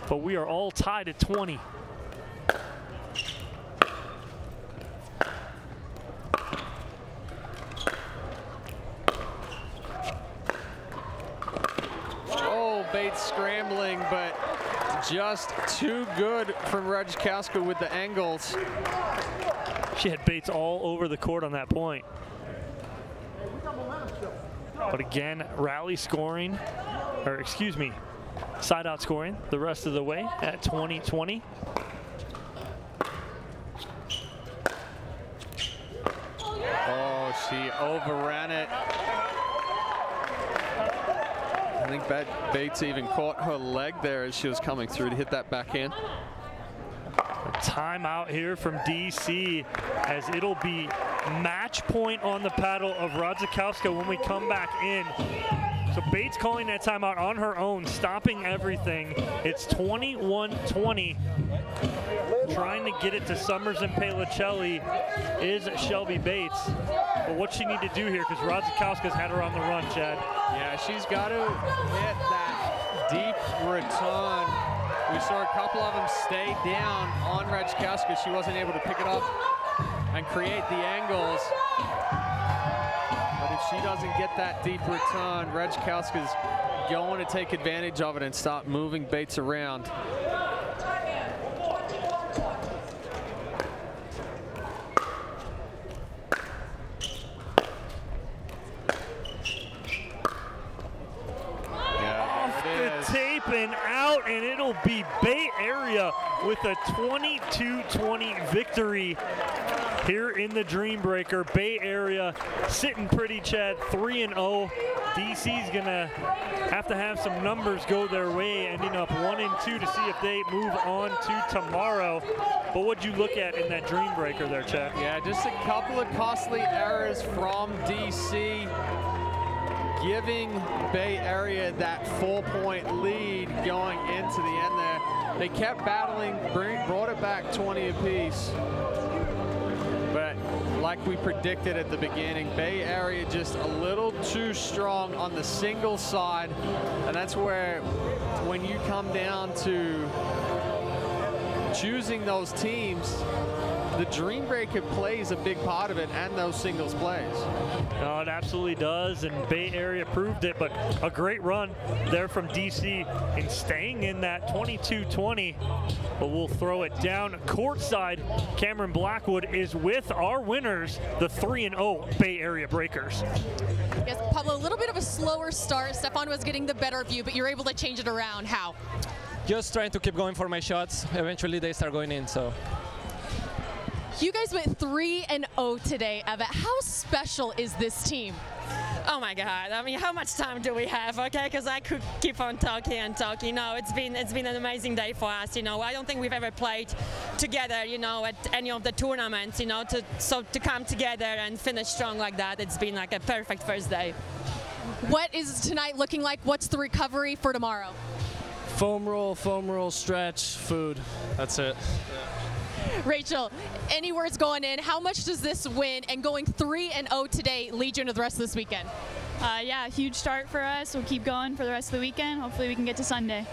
but we are all tied at 20. Oh, Bates scrambling, but just too good from Radzikowska with the angles. She had Bates all over the court on that point. But again, rally scoring, or excuse me, side out scoring the rest of the way at 20-20. Oh, she overran it. I think Bates even caught her leg there as she was coming through to hit that backhand. A timeout here from DC as it'll be match point on the paddle of Radzikowska when we come back in. So Bates calling that timeout on her own, stopping everything. It's 21-20. Trying to get it to Summers and Paolicelli is Shelby Bates. But what she need to do here, because Radzikowska's had her on the run, Chad. Yeah, she's got to hit that deep return. We saw a couple of them stay down on Radzikowska. She wasn't able to pick it up and create the angles. But if she doesn't get that deep return, Radzikowska's going to take advantage of it and start moving Bates around. Taping out, and it'll be Bay Area with a 22-20 victory here in the Dreambreaker. Bay Area sitting pretty, Chad, 3-0. DC's gonna have to have some numbers go their way, ending up 1-2 to see if they move on to tomorrow. But what'd you look at in that Dreambreaker there, Chad? Yeah, just a couple of costly errors from DC, giving Bay Area that 4-point lead going into the end there. They kept battling, brought it back 20 apiece. But like we predicted at the beginning, Bay Area just a little too strong on the single side. And that's where, when you come down to choosing those teams, the Dreambreaker plays a big part of it, and those singles plays. No, it absolutely does, and Bay Area proved it, but a great run there from DC in staying in that 22-20, but we'll throw it down courtside. Cameron Blackwood is with our winners, the 3-0 Bay Area Breakers. Yes, Pablo, a little bit of a slower start. Stefan was getting the better of you, but you're able to change it around. How? Just trying to keep going for my shots. Eventually they start going in, so. You guys went 3-0 today, Eva. How special is this team? Oh my God! I mean, how much time do we have? Okay, because I could keep on talking and talking. No, it's been an amazing day for us. You know, I don't think we've ever played together. You know, at any of the tournaments. You know, to come together and finish strong like that, it's been like a perfect first day. What is tonight looking like? What's the recovery for tomorrow? Foam roll, stretch, food. That's it. Rachel, any words going in? How much does this win and going 3-0 today lead you into the rest of this weekend? Yeah, huge start for us. We'll keep going for the rest of the weekend. Hopefully we can get to Sunday.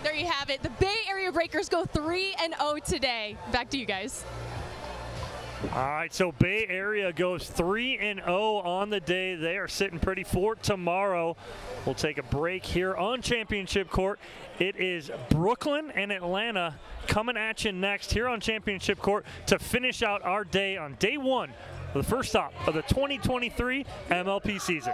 There you have it. The Bay Area Breakers go 3-0 today. Back to you guys. All right, so Bay Area goes 3-0 on the day. They are sitting pretty for tomorrow. We'll take a break here on Championship Court. It is Brooklyn and Atlanta coming at you next here on Championship Court to finish out our day on day one of the first stop of the 2023 MLP season.